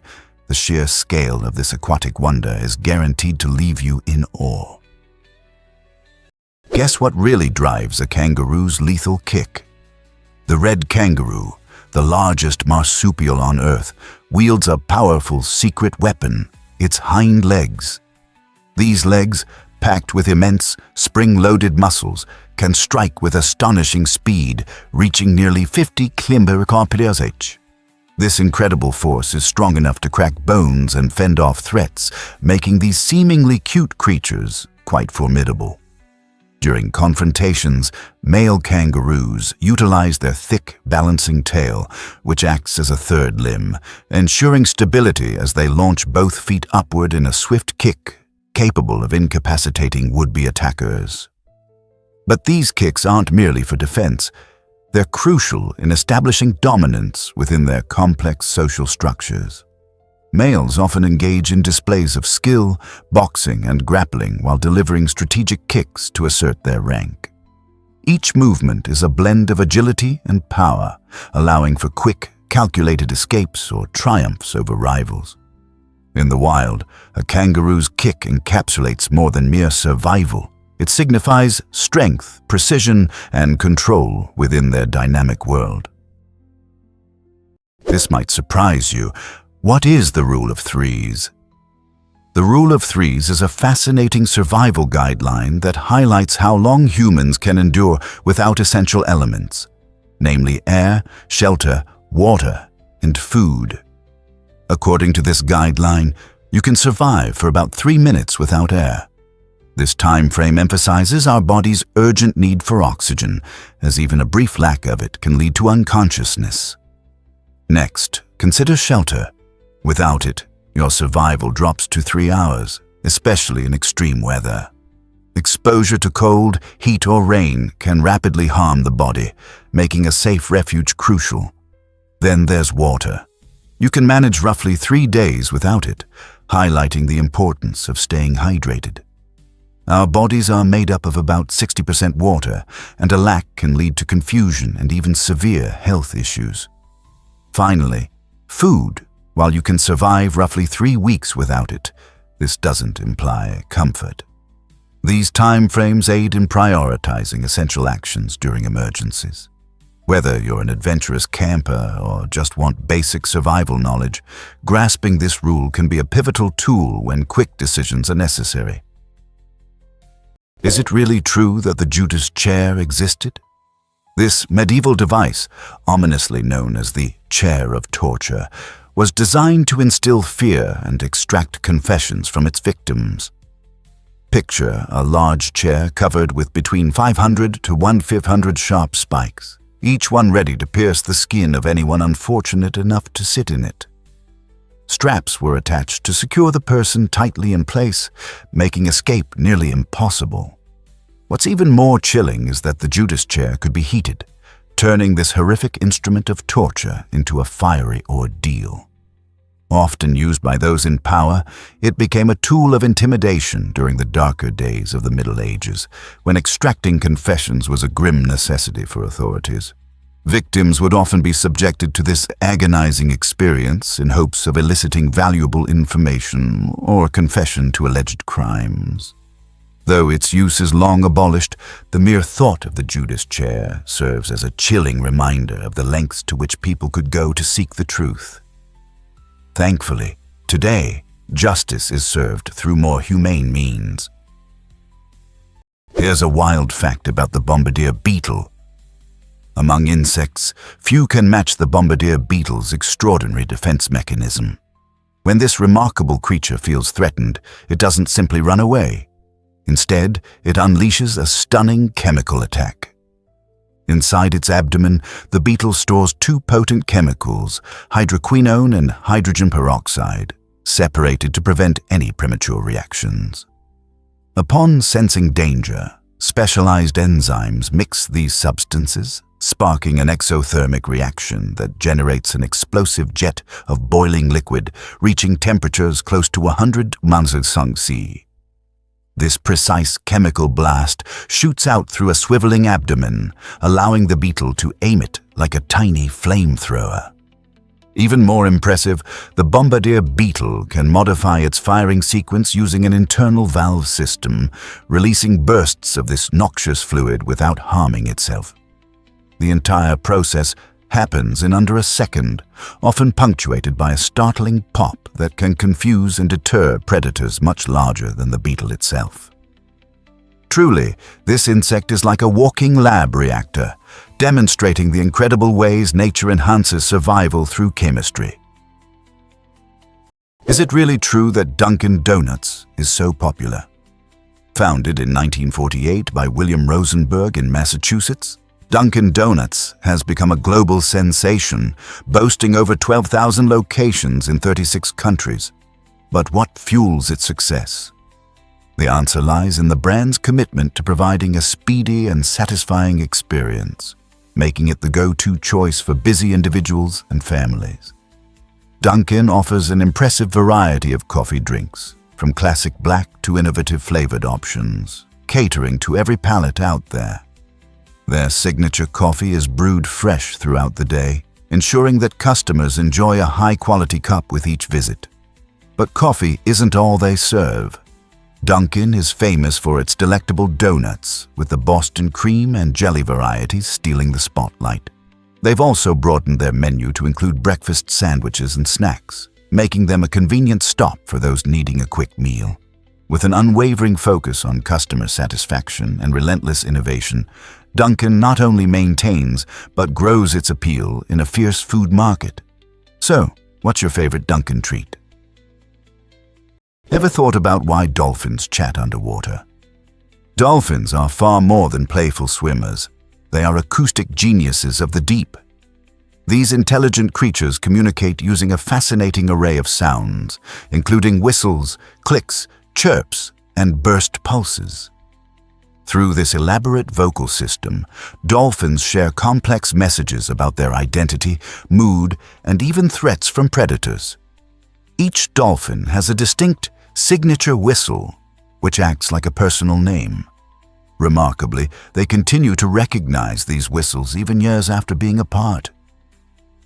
A: the sheer scale of this aquatic wonder is guaranteed to leave you in awe. Guess what really drives a kangaroo's lethal kick? The red kangaroo, the largest marsupial on Earth, wields a powerful secret weapon, its hind legs. These legs, packed with immense, spring-loaded muscles, can strike with astonishing speed, reaching nearly 50 km/h. This incredible force is strong enough to crack bones and fend off threats, making these seemingly cute creatures quite formidable. During confrontations, male kangaroos utilize their thick, balancing tail, which acts as a third limb, ensuring stability as they launch both feet upward in a swift kick, capable of incapacitating would-be attackers. But these kicks aren't merely for defense. They're crucial in establishing dominance within their complex social structures. Males often engage in displays of skill, boxing, and grappling while delivering strategic kicks to assert their rank. Each movement is a blend of agility and power, allowing for quick, calculated escapes or triumphs over rivals. In the wild, a kangaroo's kick encapsulates more than mere survival. It signifies strength, precision, and control within their dynamic world. This might surprise you. What is the rule of threes? The rule of threes is a fascinating survival guideline that highlights how long humans can endure without essential elements, namely air, shelter, water, and food. According to this guideline, you can survive for about 3 minutes without air. This time frame emphasizes our body's urgent need for oxygen, as even a brief lack of it can lead to unconsciousness. Next, consider shelter. Without it, your survival drops to 3 hours, especially in extreme weather. Exposure to cold, heat, or rain can rapidly harm the body, making a safe refuge crucial. Then there's water. You can manage roughly 3 days without it, highlighting the importance of staying hydrated. Our bodies are made up of about 60% water, and a lack can lead to confusion and even severe health issues. Finally, food. While you can survive roughly 3 weeks without it, this doesn't imply comfort. These time frames aid in prioritizing essential actions during emergencies. Whether you're an adventurous camper or just want basic survival knowledge, grasping this rule can be a pivotal tool when quick decisions are necessary. Is it really true that the Judas chair existed? This medieval device, ominously known as the chair of torture, was designed to instill fear and extract confessions from its victims. Picture a large chair covered with between 500 to 1,500 sharp spikes, each one ready to pierce the skin of anyone unfortunate enough to sit in it. Straps were attached to secure the person tightly in place, making escape nearly impossible. What's even more chilling is that the Judas chair could be heated, turning this horrific instrument of torture into a fiery ordeal. Often used by those in power, it became a tool of intimidation during the darker days of the Middle Ages, when extracting confessions was a grim necessity for authorities. Victims would often be subjected to this agonizing experience in hopes of eliciting valuable information or confession to alleged crimes. Though its use is long abolished, the mere thought of the Judas chair serves as a chilling reminder of the lengths to which people could go to seek the truth. Thankfully, today, justice is served through more humane means. Here's a wild fact about the bombardier beetle. Among insects, few can match the bombardier beetle's extraordinary defense mechanism. When this remarkable creature feels threatened, it doesn't simply run away. Instead, it unleashes a stunning chemical attack. Inside its abdomen, the beetle stores 2 potent chemicals, hydroquinone and hydrogen peroxide, separated to prevent any premature reactions. Upon sensing danger, specialized enzymes mix these substances, sparking an exothermic reaction that generates an explosive jet of boiling liquid, reaching temperatures close to 100 °C. This precise chemical blast shoots out through a swiveling abdomen, allowing the beetle to aim it like a tiny flamethrower. Even more impressive, the bombardier beetle can modify its firing sequence using an internal valve system, releasing bursts of this noxious fluid without harming itself. The entire process happens in under a second, often punctuated by a startling pop that can confuse and deter predators much larger than the beetle itself. Truly, this insect is like a walking lab reactor, demonstrating the incredible ways nature enhances survival through chemistry. Is it really true that Dunkin' Donuts is so popular? Founded in 1948 by William Rosenberg in Massachusetts, Dunkin' Donuts has become a global sensation, boasting over 12,000 locations in 36 countries. But what fuels its success? The answer lies in the brand's commitment to providing a speedy and satisfying experience, making it the go-to choice for busy individuals and families. Dunkin' offers an impressive variety of coffee drinks, from classic black to innovative flavored options, catering to every palate out there. Their signature coffee is brewed fresh throughout the day, ensuring that customers enjoy a high-quality cup with each visit. But coffee isn't all they serve. Dunkin' is famous for its delectable donuts, with the Boston cream and jelly varieties stealing the spotlight. They've also broadened their menu to include breakfast sandwiches and snacks, making them a convenient stop for those needing a quick meal. With an unwavering focus on customer satisfaction and relentless innovation, Dunkin' not only maintains but grows its appeal in a fierce food market. So, what's your favorite Dunkin' treat? Ever thought about why dolphins chat underwater? Dolphins are far more than playful swimmers. They are acoustic geniuses of the deep. These intelligent creatures communicate using a fascinating array of sounds, including whistles, clicks, chirps, and burst pulses. Through this elaborate vocal system, dolphins share complex messages about their identity, mood, and even threats from predators. Each dolphin has a distinct signature whistle, which acts like a personal name. Remarkably, they continue to recognize these whistles even years after being apart.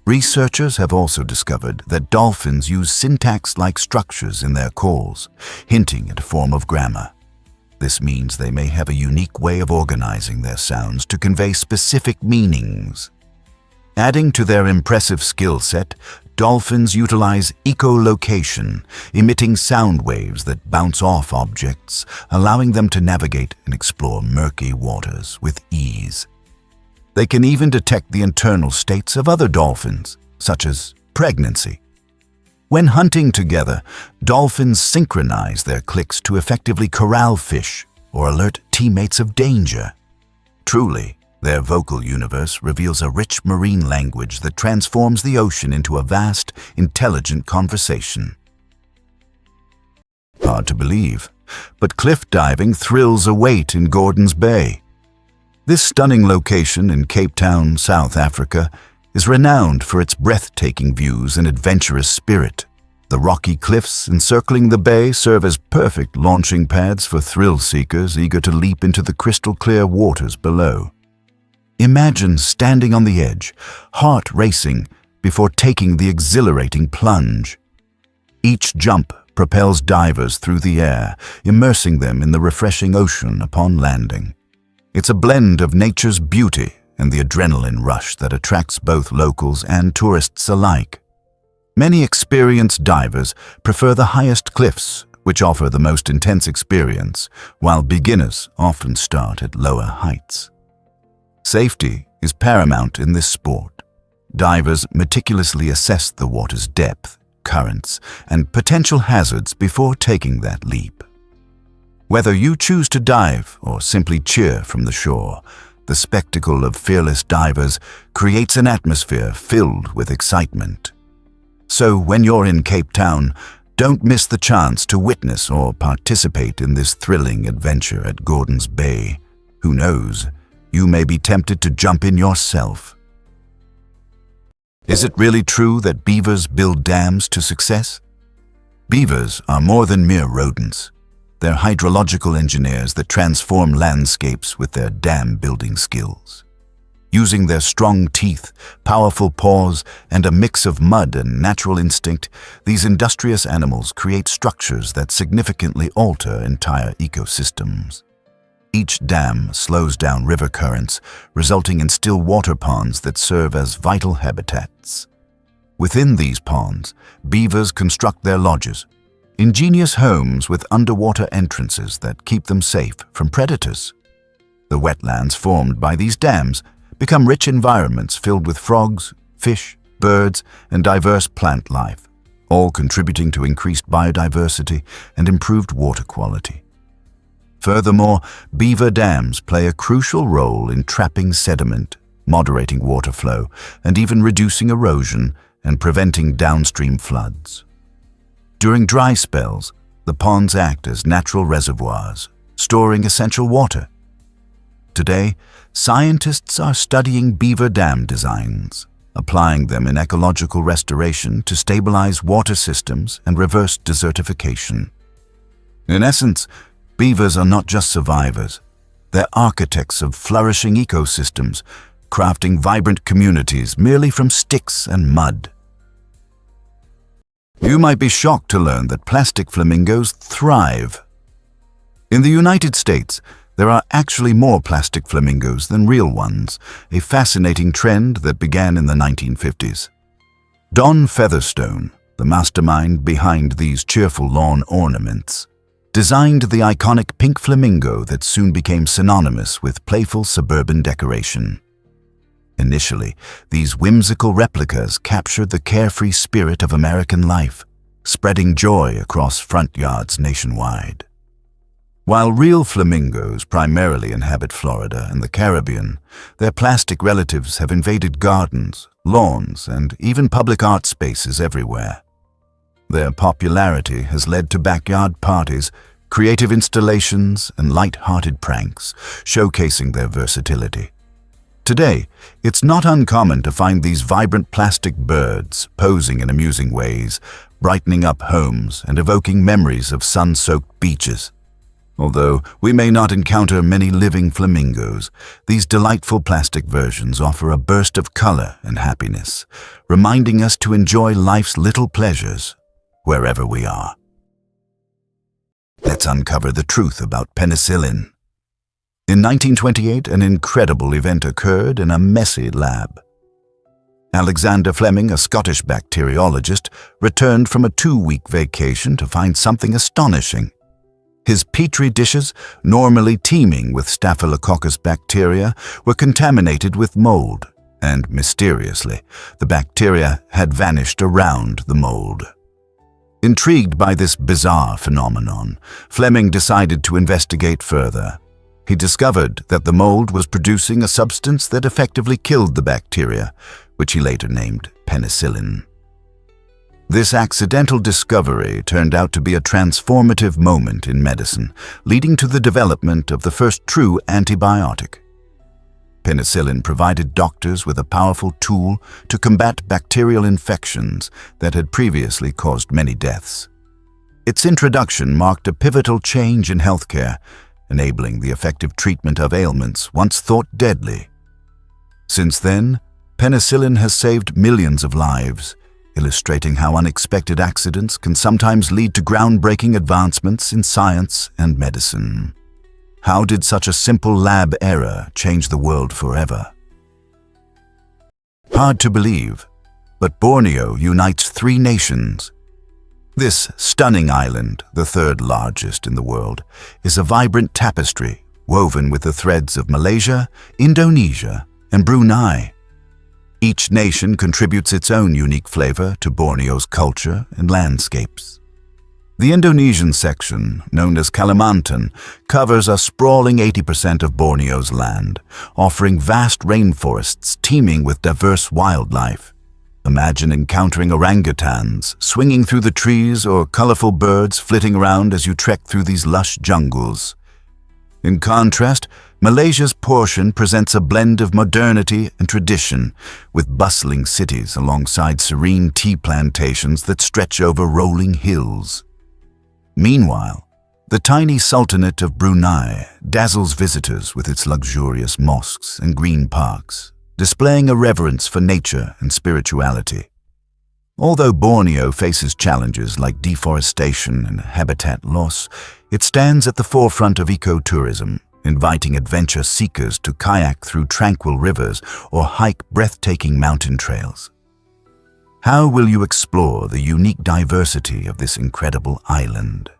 A: Researchers have also discovered that dolphins use syntax-like structures in their calls, hinting at a form of grammar. This means they may have a unique way of organizing their sounds to convey specific meanings. Adding to their impressive skill set, dolphins utilize echolocation, emitting sound waves that bounce off objects, allowing them to navigate and explore murky waters with ease. They can even detect the internal states of other dolphins, such as pregnancy. When hunting together, dolphins synchronize their clicks to effectively corral fish or alert teammates of danger. Truly, their vocal universe reveals a rich marine language that transforms the ocean into a vast, intelligent conversation. Hard to believe, but cliff diving thrills await in Gordons Bay. This stunning location in Cape Town, South Africa, is renowned for its breathtaking views and adventurous spirit. The rocky cliffs encircling the bay serve as perfect launching pads for thrill seekers eager to leap into the crystal-clear waters below. Imagine standing on the edge, heart racing, before taking the exhilarating plunge. Each jump propels divers through the air, immersing them in the refreshing ocean upon landing. It's a blend of nature's beauty and the adrenaline rush that attracts both locals and tourists alike. Many experienced divers prefer the highest cliffs, which offer the most intense experience, while beginners often start at lower heights. Safety is paramount in this sport. Divers meticulously assess the water's depth, currents, and potential hazards before taking that leap. Whether you choose to dive or simply cheer from the shore, the spectacle of fearless divers creates an atmosphere filled with excitement. So when you're in Cape Town, don't miss the chance to witness or participate in this thrilling adventure at Gordons Bay. Who knows, you may be tempted to jump in yourself. Is it really true that beavers build dams to success? Beavers are more than mere rodents. They're hydrological engineers that transform landscapes with their dam-building skills. Using their strong teeth, powerful paws, and a mix of mud and natural instinct, these industrious animals create structures that significantly alter entire ecosystems. Each dam slows down river currents, resulting in still water ponds that serve as vital habitats. Within these ponds, beavers construct their lodges, ingenious homes with underwater entrances that keep them safe from predators. The wetlands formed by these dams become rich environments filled with frogs, fish, birds, and diverse plant life, all contributing to increased biodiversity and improved water quality. Furthermore, beaver dams play a crucial role in trapping sediment, moderating water flow, and even reducing erosion and preventing downstream floods. During dry spells, the ponds act as natural reservoirs, storing essential water. Today, scientists are studying beaver dam designs, applying them in ecological restoration to stabilize water systems and reverse desertification. In essence, beavers are not just survivors. They're architects of flourishing ecosystems, crafting vibrant communities merely from sticks and mud. You might be shocked to learn that plastic flamingos thrive. In the United States, there are actually more plastic flamingos than real ones, a fascinating trend that began in the 1950s. Don Featherstone, the mastermind behind these cheerful lawn ornaments, designed the iconic pink flamingo that soon became synonymous with playful suburban decoration. Initially, these whimsical replicas captured the carefree spirit of American life, spreading joy across front yards nationwide. While real flamingos primarily inhabit Florida and the Caribbean, their plastic relatives have invaded gardens, lawns, and even public art spaces everywhere. Their popularity has led to backyard parties, creative installations, and light-hearted pranks, showcasing their versatility. Today, it's not uncommon to find these vibrant plastic birds posing in amusing ways, brightening up homes and evoking memories of sun-soaked beaches. Although we may not encounter many living flamingos, these delightful plastic versions offer a burst of color and happiness, reminding us to enjoy life's little pleasures wherever we are. Let's uncover the truth about penicillin. In 1928, an incredible event occurred in a messy lab. Alexander Fleming, a Scottish bacteriologist, returned from a 2-week vacation to find something astonishing. His petri dishes, normally teeming with Staphylococcus bacteria, were contaminated with mold, and mysteriously, the bacteria had vanished around the mold. Intrigued by this bizarre phenomenon, Fleming decided to investigate further. He discovered that the mold was producing a substance that effectively killed the bacteria, which he later named penicillin. This accidental discovery turned out to be a transformative moment in medicine, leading to the development of the first true antibiotic. Penicillin provided doctors with a powerful tool to combat bacterial infections that had previously caused many deaths. Its introduction marked a pivotal change in healthcare, enabling the effective treatment of ailments once thought deadly. Since then, penicillin has saved millions of lives, illustrating how unexpected accidents can sometimes lead to groundbreaking advancements in science and medicine. How did such a simple lab error change the world forever? Hard to believe, but Borneo unites 3 nations. This stunning island, the 3rd largest in the world, is a vibrant tapestry woven with the threads of Malaysia, Indonesia, and Brunei. Each nation contributes its own unique flavor to Borneo's culture and landscapes. The Indonesian section, known as Kalimantan, covers a sprawling 80% of Borneo's land, offering vast rainforests teeming with diverse wildlife. Imagine encountering orangutans swinging through the trees or colorful birds flitting around as you trek through these lush jungles. In contrast, Malaysia's portion presents a blend of modernity and tradition, with bustling cities alongside serene tea plantations that stretch over rolling hills. Meanwhile, the tiny Sultanate of Brunei dazzles visitors with its luxurious mosques and green parks, displaying a reverence for nature and spirituality. Although Borneo faces challenges like deforestation and habitat loss, it stands at the forefront of ecotourism, inviting adventure seekers to kayak through tranquil rivers or hike breathtaking mountain trails. How will you explore the unique diversity of this incredible island?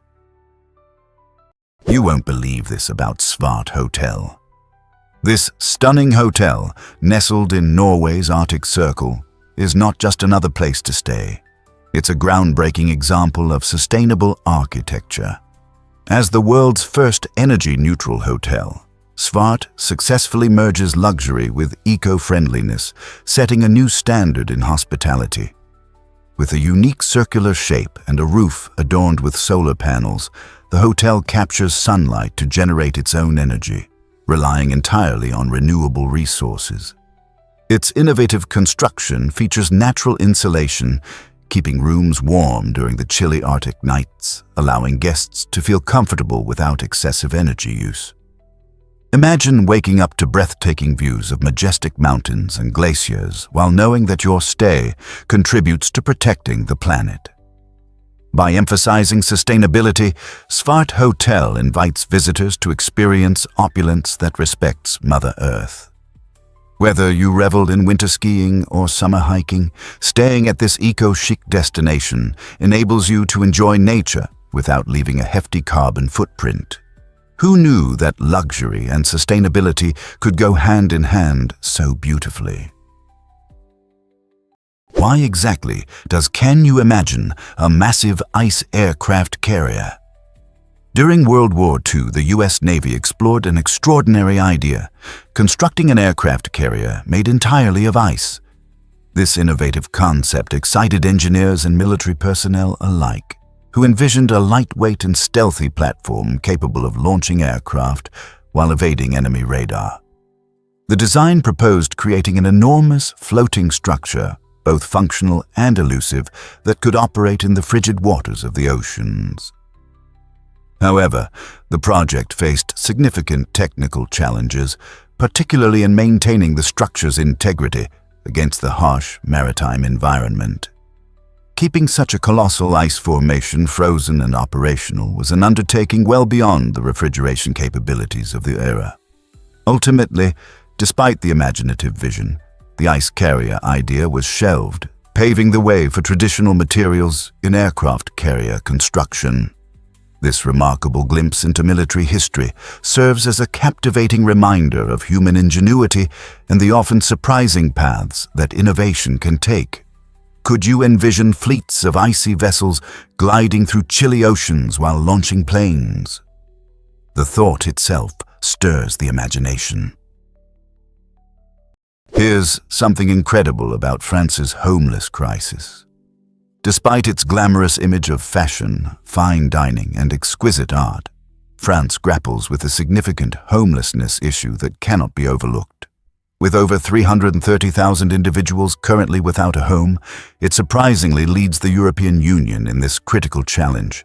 A: You won't believe this about Svart Hotel. This stunning hotel, nestled in Norway's Arctic Circle, is not just another place to stay. It's a groundbreaking example of sustainable architecture. As the world's first energy-neutral hotel, Svart successfully merges luxury with eco-friendliness, setting a new standard in hospitality. With a unique circular shape and a roof adorned with solar panels, the hotel captures sunlight to generate its own energy, relying entirely on renewable resources. Its innovative construction features natural insulation, keeping rooms warm during the chilly Arctic nights, allowing guests to feel comfortable without excessive energy use. Imagine waking up to breathtaking views of majestic mountains and glaciers while knowing that your stay contributes to protecting the planet. By emphasizing sustainability, Svart Hotel invites visitors to experience opulence that respects Mother Earth. Whether you reveled in winter skiing or summer hiking, staying at this eco-chic destination enables you to enjoy nature without leaving a hefty carbon footprint. Who knew that luxury and sustainability could go hand in hand so beautifully? Why exactly does Can You Imagine a massive ice aircraft carrier? During World War II, the U.S. Navy explored an extraordinary idea, constructing an aircraft carrier made entirely of ice. This innovative concept excited engineers and military personnel alike, who envisioned a lightweight and stealthy platform capable of launching aircraft while evading enemy radar. The design proposed creating an enormous floating structure, both functional and elusive, that could operate in the frigid waters of the oceans. However, the project faced significant technical challenges, particularly in maintaining the structure's integrity against the harsh maritime environment. Keeping such a colossal ice formation frozen and operational was an undertaking well beyond the refrigeration capabilities of the era. Ultimately, despite the imaginative vision, the ice carrier idea was shelved, paving the way for traditional materials in aircraft carrier construction. This remarkable glimpse into military history serves as a captivating reminder of human ingenuity and the often surprising paths that innovation can take. Could you envision fleets of icy vessels gliding through chilly oceans while launching planes? The thought itself stirs the imagination. Here's something incredible about France's homeless crisis. Despite its glamorous image of fashion, fine dining, and exquisite art, France grapples with a significant homelessness issue that cannot be overlooked. With over 330,000 individuals currently without a home, it surprisingly leads the European Union in this critical challenge,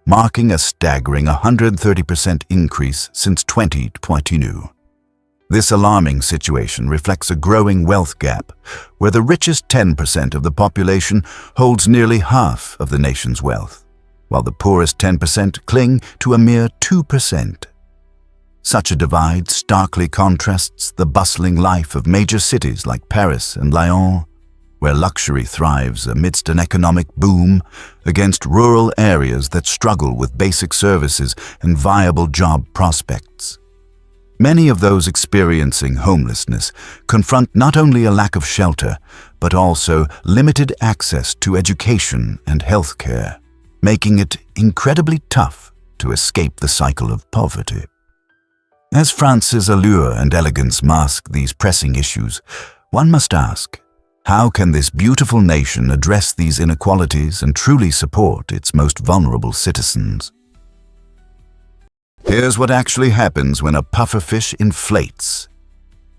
A: marking a staggering 130% increase since 2022. This alarming situation reflects a growing wealth gap, where the richest 10% of the population holds nearly half of the nation's wealth, while the poorest 10% cling to a mere 2%. Such a divide starkly contrasts the bustling life of major cities like Paris and Lyon, where luxury thrives amidst an economic boom, against rural areas that struggle with basic services and viable job prospects. Many of those experiencing homelessness confront not only a lack of shelter, but also limited access to education and health care, making it incredibly tough to escape the cycle of poverty. As France's allure and elegance mask these pressing issues, one must ask, how can this beautiful nation address these inequalities and truly support its most vulnerable citizens? Here's what actually happens when a pufferfish inflates.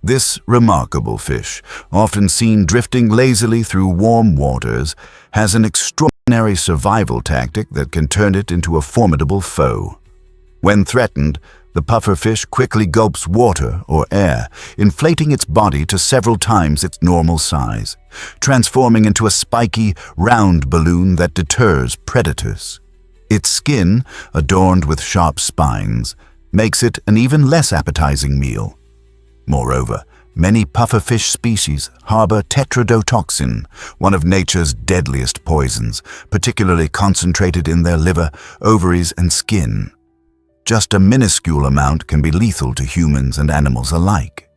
A: This remarkable fish, often seen drifting lazily through warm waters, has an extraordinary survival tactic that can turn it into a formidable foe. When threatened, the pufferfish quickly gulps water or air, inflating its body to several times its normal size, transforming into a spiky, round balloon that deters predators. Its skin, adorned with sharp spines, makes it an even less appetizing meal. Moreover, many pufferfish species harbor tetrodotoxin, one of nature's deadliest poisons, particularly concentrated in their liver, ovaries, and skin. Just a minuscule amount can be lethal to humans and animals alike.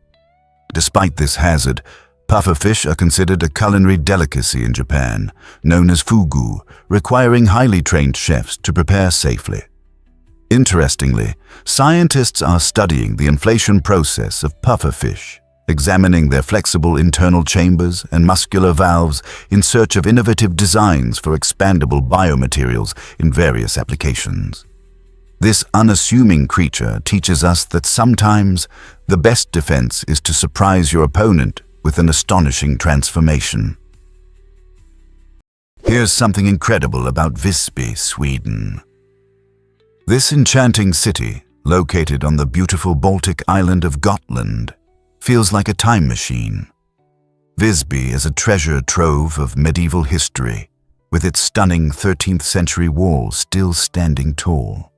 A: Despite this hazard, pufferfish are considered a culinary delicacy in Japan, known as fugu, requiring highly trained chefs to prepare safely. Interestingly, scientists are studying the inflation process of pufferfish, examining their flexible internal chambers and muscular valves in search of innovative designs for expandable biomaterials in various applications. This unassuming creature teaches us that sometimes the best defense is to surprise your opponent with an astonishing transformation. Here's something incredible about Visby, Sweden. This enchanting city, located on the beautiful Baltic island of Gotland, feels like a time machine. Visby is a treasure trove of medieval history, with its stunning 13th century walls still standing tall.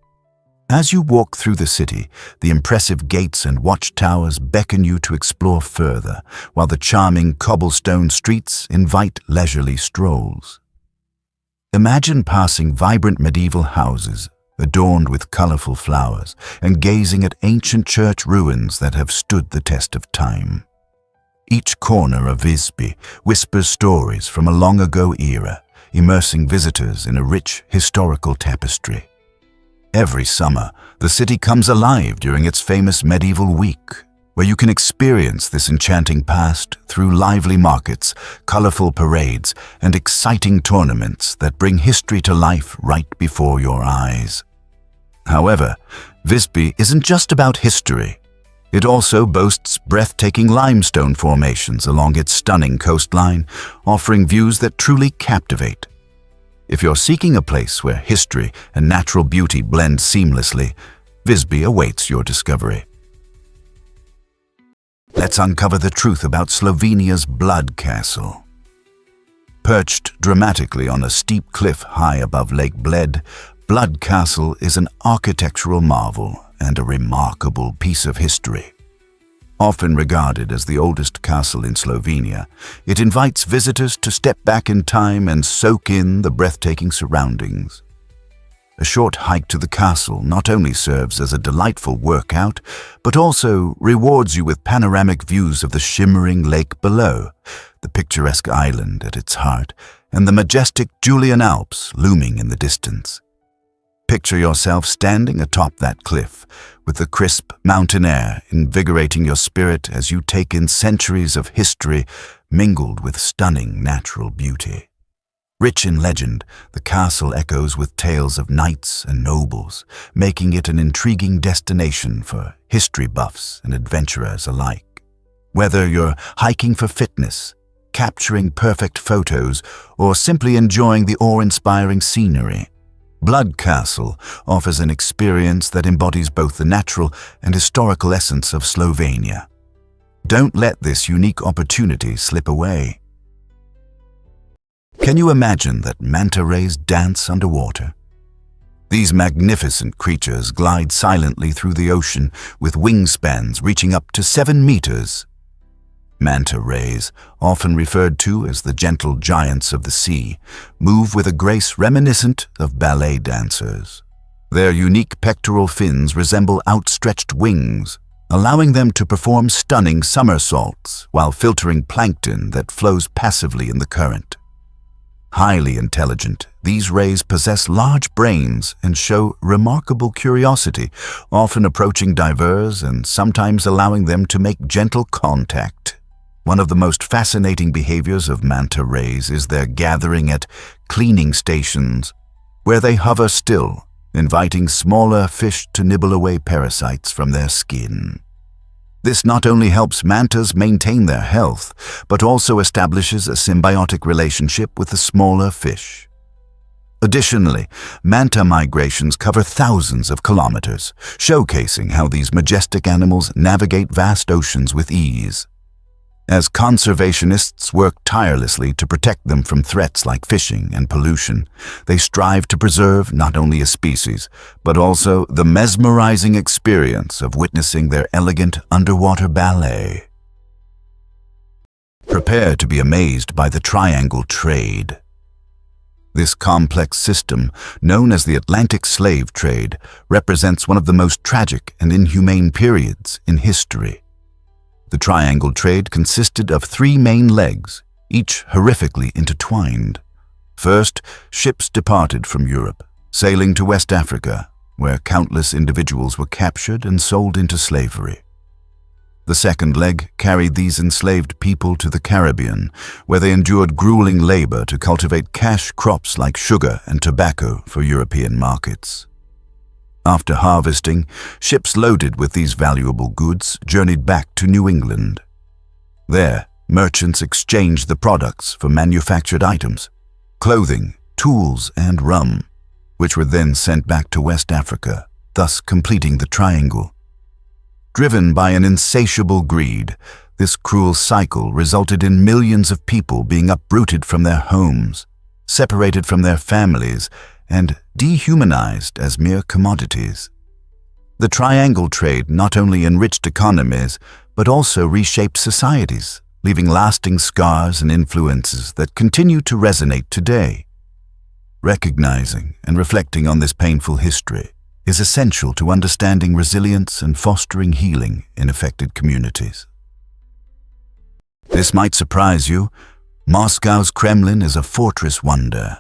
A: As you walk through the city, the impressive gates and watchtowers beckon you to explore further, while the charming cobblestone streets invite leisurely strolls. Imagine passing vibrant medieval houses, adorned with colorful flowers, and gazing at ancient church ruins that have stood the test of time. Each corner of Visby whispers stories from a long-ago era, immersing visitors in a rich historical tapestry. Every summer, the city comes alive during its famous Medieval Week, where you can experience this enchanting past through lively markets, colorful parades, and exciting tournaments that bring history to life right before your eyes. However, Visby isn't just about history. It also boasts breathtaking limestone formations along its stunning coastline, offering views that truly captivate. If you're seeking a place where history and natural beauty blend seamlessly, Visby awaits your discovery. Let's uncover the truth about Slovenia's Blood Castle. Perched dramatically on a steep cliff high above Lake Bled, Blood Castle is an architectural marvel and a remarkable piece of history. Often regarded as the oldest castle in Slovenia, it invites visitors to step back in time and soak in the breathtaking surroundings. A short hike to the castle not only serves as a delightful workout, but also rewards you with panoramic views of the shimmering lake below, the picturesque island at its heart, and the majestic Julian Alps looming in the distance. Picture yourself standing atop that cliff, with the crisp mountain air invigorating your spirit as you take in centuries of history mingled with stunning natural beauty. Rich in legend, the castle echoes with tales of knights and nobles, making it an intriguing destination for history buffs and adventurers alike. Whether you're hiking for fitness, capturing perfect photos, or simply enjoying the awe-inspiring scenery, Blood Castle offers an experience that embodies both the natural and historical essence of Slovenia. Don't let this unique opportunity slip away. Can you imagine that manta rays dance underwater? These magnificent creatures glide silently through the ocean with wingspans reaching up to 7 meters. Manta rays, often referred to as the gentle giants of the sea, move with a grace reminiscent of ballet dancers. Their unique pectoral fins resemble outstretched wings, allowing them to perform stunning somersaults while filtering plankton that flows passively in the current. Highly intelligent, these rays possess large brains and show remarkable curiosity, often approaching divers and sometimes allowing them to make gentle contact. One of the most fascinating behaviors of manta rays is their gathering at cleaning stations, where they hover still, inviting smaller fish to nibble away parasites from their skin. This not only helps mantas maintain their health, but also establishes a symbiotic relationship with the smaller fish. Additionally, manta migrations cover thousands of kilometers, showcasing how these majestic animals navigate vast oceans with ease. As conservationists work tirelessly to protect them from threats like fishing and pollution, they strive to preserve not only a species, but also the mesmerizing experience of witnessing their elegant underwater ballet. Prepare to be amazed by the triangle trade. This complex system, known as the Atlantic slave trade, represents one of the most tragic and inhumane periods in history. The triangle trade consisted of 3 main legs, each horrifically intertwined. First, ships departed from Europe, sailing to West Africa, where countless individuals were captured and sold into slavery. The second leg carried these enslaved people to the Caribbean, where they endured grueling labor to cultivate cash crops like sugar and tobacco for European markets. After harvesting, ships loaded with these valuable goods journeyed back to New England. There, merchants exchanged the products for manufactured items, clothing, tools, and rum, which were then sent back to West Africa, thus completing the triangle. Driven by an insatiable greed, this cruel cycle resulted in millions of people being uprooted from their homes, separated from their families, and dehumanized as mere commodities. The triangle trade not only enriched economies, but also reshaped societies, leaving lasting scars and influences that continue to resonate today. Recognizing and reflecting on this painful history is essential to understanding resilience and fostering healing in affected communities. This might surprise you. Moscow's Kremlin is a fortress wonder.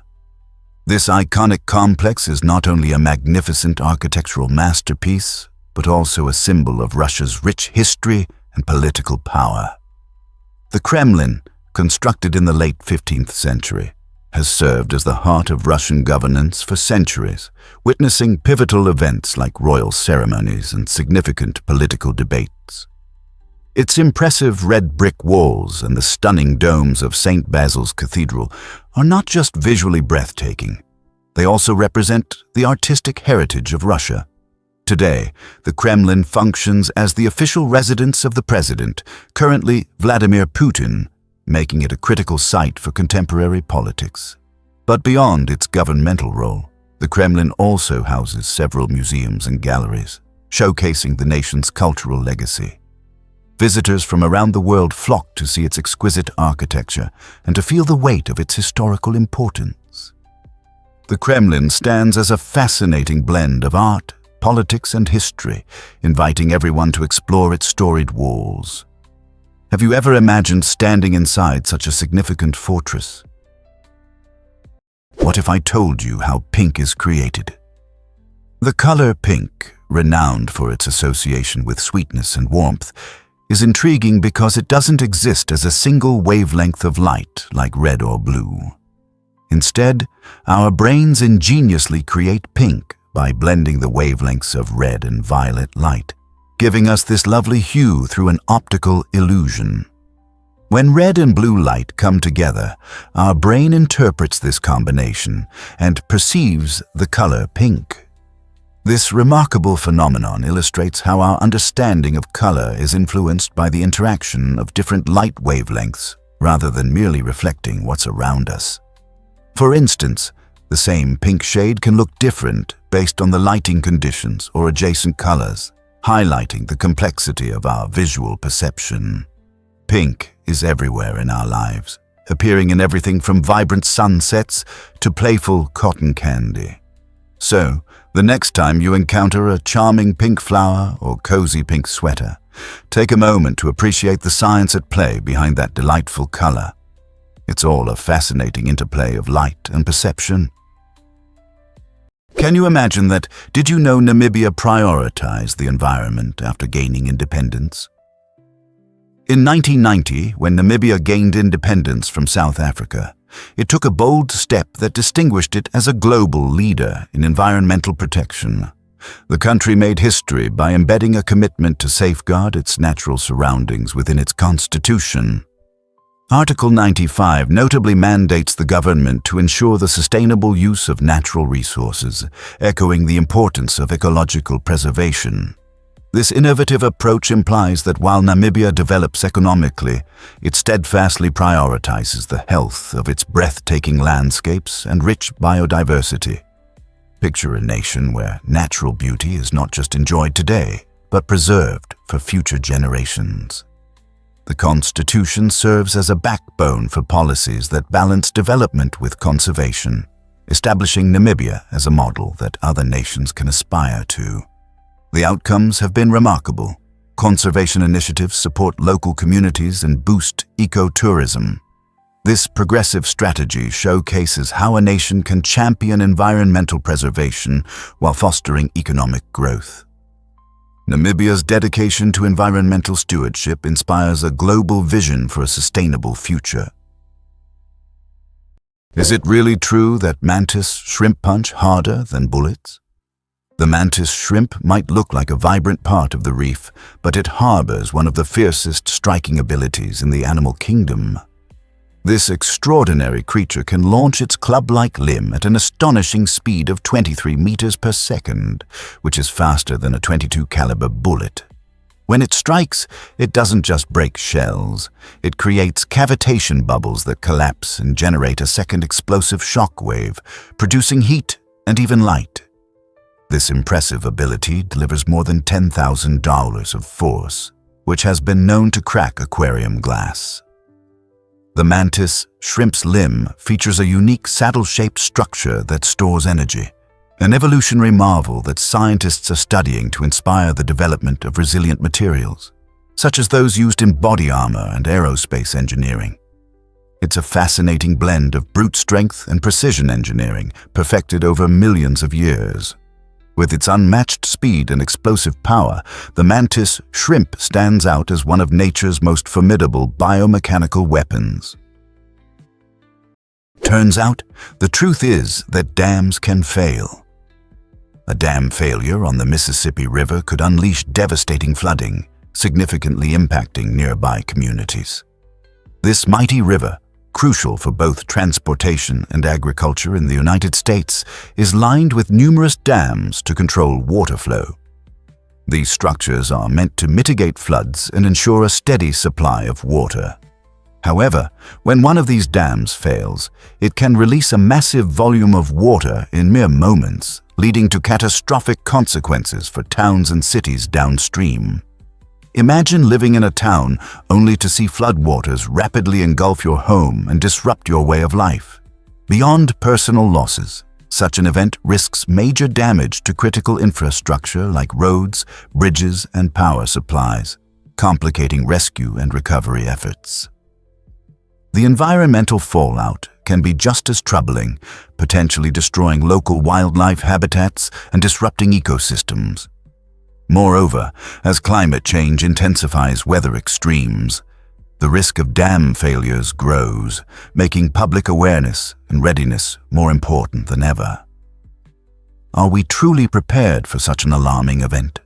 A: This iconic complex is not only a magnificent architectural masterpiece, but also a symbol of Russia's rich history and political power. The Kremlin, constructed in the late 15th century, has served as the heart of Russian governance for centuries, witnessing pivotal events like royal ceremonies and significant political debates. Its impressive red brick walls and the stunning domes of St. Basil's Cathedral are not just visually breathtaking. They also represent the artistic heritage of Russia. Today, the Kremlin functions as the official residence of the president, currently Vladimir Putin, making it a critical site for contemporary politics. But beyond its governmental role, the Kremlin also houses several museums and galleries, showcasing the nation's cultural legacy. Visitors from around the world flock to see its exquisite architecture and to feel the weight of its historical importance. The Kremlin stands as a fascinating blend of art, politics, and history, inviting everyone to explore its storied walls. Have you ever imagined standing inside such a significant fortress? What if I told you how pink is created? The color pink, renowned for its association with sweetness and warmth, is intriguing because it doesn't exist as a single wavelength of light like red or blue. Instead, our brains ingeniously create pink by blending the wavelengths of red and violet light, giving us this lovely hue through an optical illusion. When red and blue light come together, our brain interprets this combination and perceives the color pink. This remarkable phenomenon illustrates how our understanding of color is influenced by the interaction of different light wavelengths rather than merely reflecting what's around us. For instance, the same pink shade can look different based on the lighting conditions or adjacent colors, highlighting the complexity of our visual perception. Pink is everywhere in our lives, appearing in everything from vibrant sunsets to playful cotton candy. So, the next time you encounter a charming pink flower or cozy pink sweater, take a moment to appreciate the science at play behind that delightful color. It's all a fascinating interplay of light and perception. Can you imagine that? Did you know Namibia prioritized the environment after gaining independence? In 1990, when Namibia gained independence from South Africa, it took a bold step that distinguished it as a global leader in environmental protection. The country made history by embedding a commitment to safeguard its natural surroundings within its constitution. Article 95 notably mandates the government to ensure the sustainable use of natural resources, echoing the importance of ecological preservation. This innovative approach implies that while Namibia develops economically, it steadfastly prioritizes the health of its breathtaking landscapes and rich biodiversity. Picture a nation where natural beauty is not just enjoyed today, but preserved for future generations. The Constitution serves as a backbone for policies that balance development with conservation, establishing Namibia as a model that other nations can aspire to. The outcomes have been remarkable. Conservation initiatives support local communities and boost ecotourism. This progressive strategy showcases how a nation can champion environmental preservation while fostering economic growth. Namibia's dedication to environmental stewardship inspires a global vision for a sustainable future. Is it really true that mantis shrimp punch harder than bullets? The mantis shrimp might look like a vibrant part of the reef, but it harbors one of the fiercest striking abilities in the animal kingdom. This extraordinary creature can launch its club-like limb at an astonishing speed of 23 meters per second, which is faster than a .22 caliber bullet. When it strikes, it doesn't just break shells. It creates cavitation bubbles that collapse and generate a second explosive shock wave, producing heat and even light. This impressive ability delivers more than $10,000 of force, which has been known to crack aquarium glass. The mantis shrimp's limb features a unique saddle-shaped structure that stores energy, an evolutionary marvel that scientists are studying to inspire the development of resilient materials, such as those used in body armor and aerospace engineering. It's a fascinating blend of brute strength and precision engineering, perfected over millions of years. With its unmatched speed and explosive power, the mantis shrimp stands out as one of nature's most formidable biomechanical weapons. Turns out, the truth is that dams can fail. A dam failure on the Mississippi River could unleash devastating flooding, significantly impacting nearby communities. This mighty river, crucial for both transportation and agriculture in the United States, is lined with numerous dams to control water flow. These structures are meant to mitigate floods and ensure a steady supply of water. However, when one of these dams fails, it can release a massive volume of water in mere moments, leading to catastrophic consequences for towns and cities downstream. Imagine living in a town only to see floodwaters rapidly engulf your home and disrupt your way of life. Beyond personal losses, such an event risks major damage to critical infrastructure like roads, bridges, and power supplies, complicating rescue and recovery efforts. The environmental fallout can be just as troubling, potentially destroying local wildlife habitats and disrupting ecosystems. Moreover, as climate change intensifies weather extremes, the risk of dam failures grows, making public awareness and readiness more important than ever. Are we truly prepared for such an alarming event?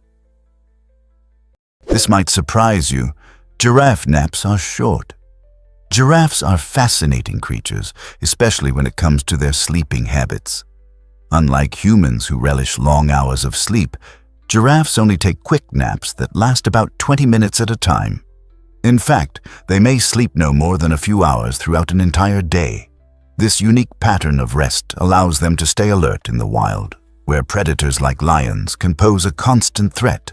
A: This might surprise you. Giraffe naps are short. Giraffes are fascinating creatures, especially when it comes to their sleeping habits. Unlike humans who relish long hours of sleep, giraffes only take quick naps that last about 20 minutes at a time. In fact, they may sleep no more than a few hours throughout an entire day. This unique pattern of rest allows them to stay alert in the wild, where predators like lions can pose a constant threat.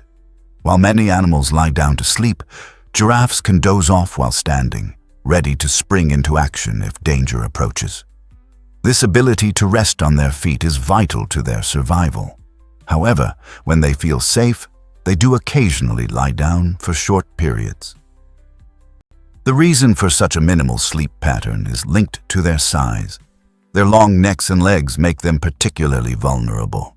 A: While many animals lie down to sleep, giraffes can doze off while standing, ready to spring into action if danger approaches. This ability to rest on their feet is vital to their survival. However, when they feel safe, they do occasionally lie down for short periods. The reason for such a minimal sleep pattern is linked to their size. Their long necks and legs make them particularly vulnerable.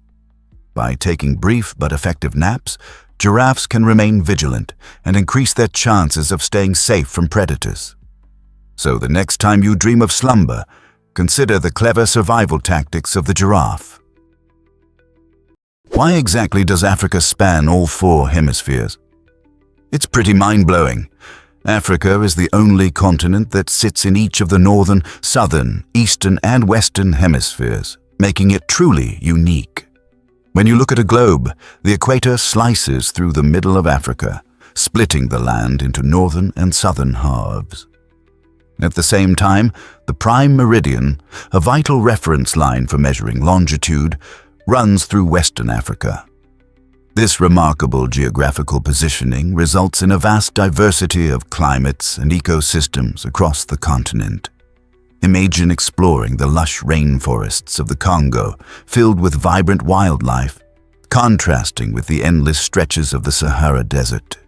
A: By taking brief but effective naps, giraffes can remain vigilant and increase their chances of staying safe from predators. So the next time you dream of slumber, consider the clever survival tactics of the giraffe. Why exactly does Africa span all 4 hemispheres? It's pretty mind-blowing. Africa is the only continent that sits in each of the northern, southern, eastern, and western hemispheres, making it truly unique. When you look at a globe, the equator slices through the middle of Africa, splitting the land into northern and southern halves. At the same time, the prime meridian, a vital reference line for measuring longitude, runs through Western Africa. This remarkable geographical positioning results in a vast diversity of climates and ecosystems across the continent. Imagine exploring the lush rainforests of the Congo, filled with vibrant wildlife, contrasting with the endless stretches of the Sahara Desert.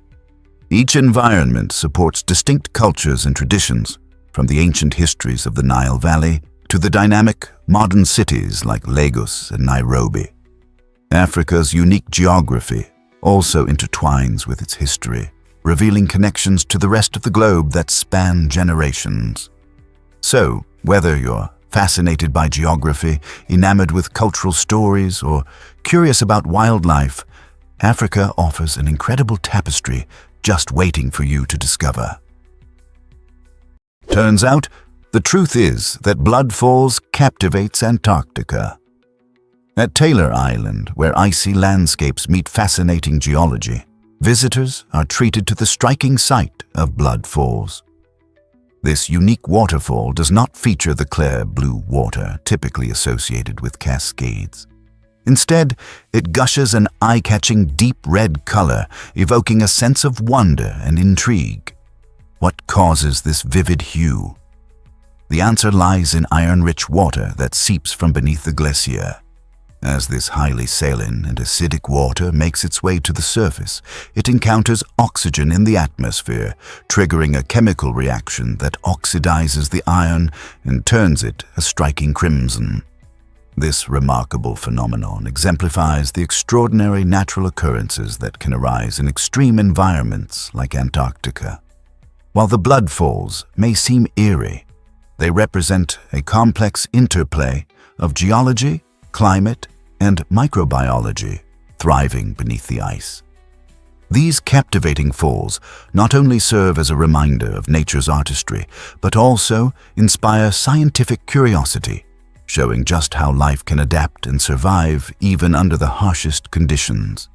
A: Each environment supports distinct cultures and traditions, from the ancient histories of the Nile Valley to the dynamic, modern cities like Lagos and Nairobi. Africa's unique geography also intertwines with its history, revealing connections to the rest of the globe that span generations. So, whether you're fascinated by geography, enamored with cultural stories, or curious about wildlife, Africa offers an incredible tapestry just waiting for you to discover. Turns out, the truth is that Blood Falls captivates Antarctica. At Taylor Island, where icy landscapes meet fascinating geology, visitors are treated to the striking sight of Blood Falls. This unique waterfall does not feature the clear blue water typically associated with cascades. Instead, it gushes an eye-catching deep red color, evoking a sense of wonder and intrigue. What causes this vivid hue? The answer lies in iron-rich water that seeps from beneath the glacier. As this highly saline and acidic water makes its way to the surface, it encounters oxygen in the atmosphere, triggering a chemical reaction that oxidizes the iron and turns it a striking crimson. This remarkable phenomenon exemplifies the extraordinary natural occurrences that can arise in extreme environments like Antarctica. While the Blood Falls may seem eerie, they represent a complex interplay of geology, climate, and microbiology thriving beneath the ice. These captivating falls not only serve as a reminder of nature's artistry, but also inspire scientific curiosity, showing just how life can adapt and survive even under the harshest conditions.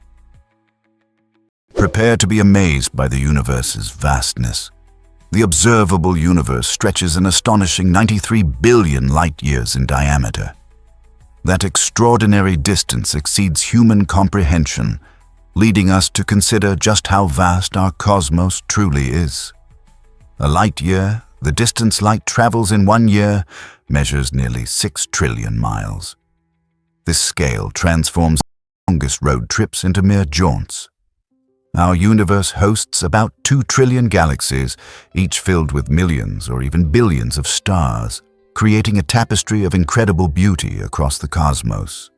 A: Prepare to be amazed by the universe's vastness. The observable universe stretches an astonishing 93 billion light-years in diameter. That extraordinary distance exceeds human comprehension, leading us to consider just how vast our cosmos truly is. A light year, the distance light travels in 1 year, measures nearly 6 trillion miles. This scale transforms longest road trips into mere jaunts. Our universe hosts about 2 trillion galaxies, each filled with millions or even billions of stars, creating a tapestry of incredible beauty across the cosmos.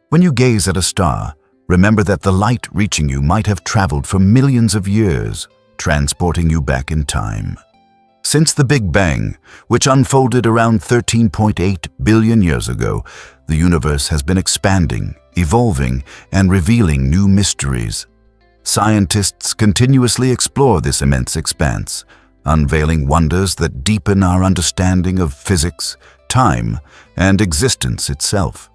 A: When you gaze at a star, remember that the light reaching you might have traveled for millions of years, transporting you back in time. Since the Big Bang, which unfolded around 13.8 billion years ago, the universe has been expanding, evolving, and revealing new mysteries. Scientists continuously explore this immense expanse, unveiling wonders that deepen our understanding of physics, time, and existence itself.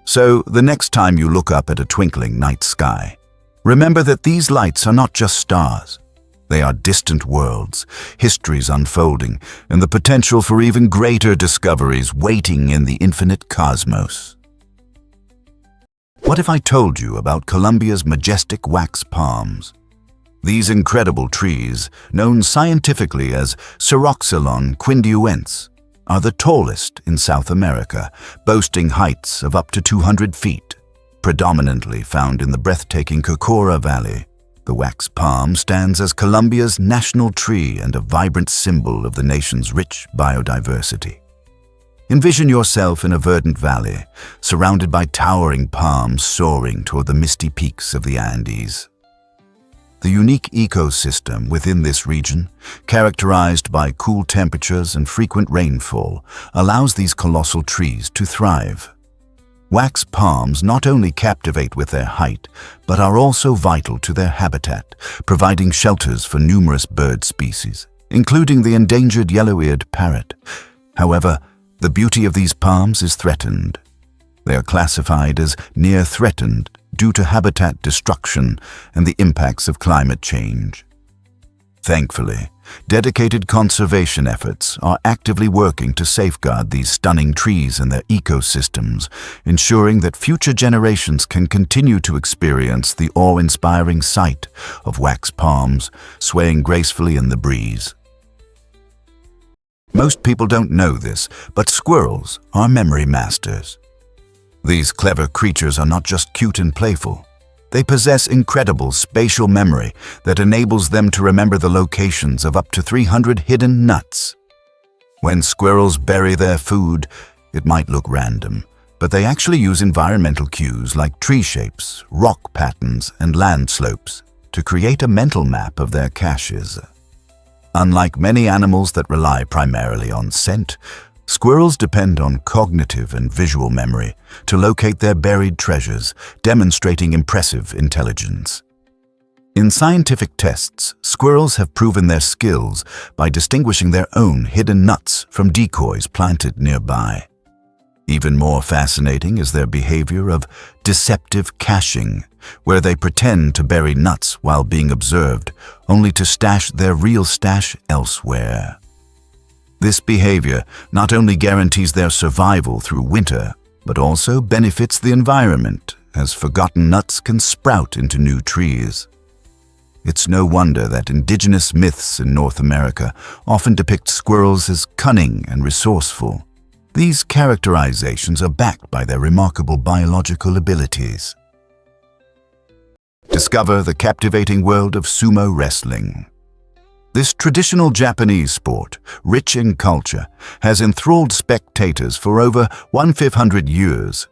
A: So, the next time you look up at a twinkling night sky, remember that these lights are not just stars. They are distant worlds, histories unfolding, and the potential for even greater discoveries waiting in the infinite cosmos. What if I told you about Colombia's majestic wax palms? These incredible trees, known scientifically as Ceroxylon quindiuense, are the tallest in South America, boasting heights of up to 200 feet, predominantly found in the breathtaking Cocora Valley. The wax palm stands as Colombia's national tree and a vibrant symbol of the nation's rich biodiversity. Envision yourself in a verdant valley, surrounded by towering palms soaring toward the misty peaks of the Andes. The unique ecosystem within this region, characterized by cool temperatures and frequent rainfall, allows these colossal trees to thrive. Wax palms not only captivate with their height, but are also vital to their habitat, providing shelters for numerous bird species, including the endangered yellow-eared parrot. However, the beauty of these palms is threatened. They are classified as near threatened due to habitat destruction and the impacts of climate change. Thankfully, dedicated conservation efforts are actively working to safeguard these stunning trees and their ecosystems, ensuring that future generations can continue to experience the awe-inspiring sight of wax palms swaying gracefully in the breeze. Most people don't know this, but squirrels are memory masters. These clever creatures are not just cute and playful. They possess incredible spatial memory that enables them to remember the locations of up to 300 hidden nuts. When squirrels bury their food, it might look random, but they actually use environmental cues like tree shapes, rock patterns, and land slopes to create a mental map of their caches. Unlike many animals that rely primarily on scent, squirrels depend on cognitive and visual memory to locate their buried treasures, demonstrating impressive intelligence. In scientific tests, squirrels have proven their skills by distinguishing their own hidden nuts from decoys planted nearby. Even more fascinating is their behavior of deceptive caching, where they pretend to bury nuts while being observed, only to stash their real stash elsewhere. This behavior not only guarantees their survival through winter, but also benefits the environment, as forgotten nuts can sprout into new trees. It's no wonder that indigenous myths in North America often depict squirrels as cunning and resourceful. These characterizations are backed by their remarkable biological abilities. Discover the captivating world of sumo wrestling. This traditional Japanese sport, rich in culture, has enthralled spectators for over 1,500 years.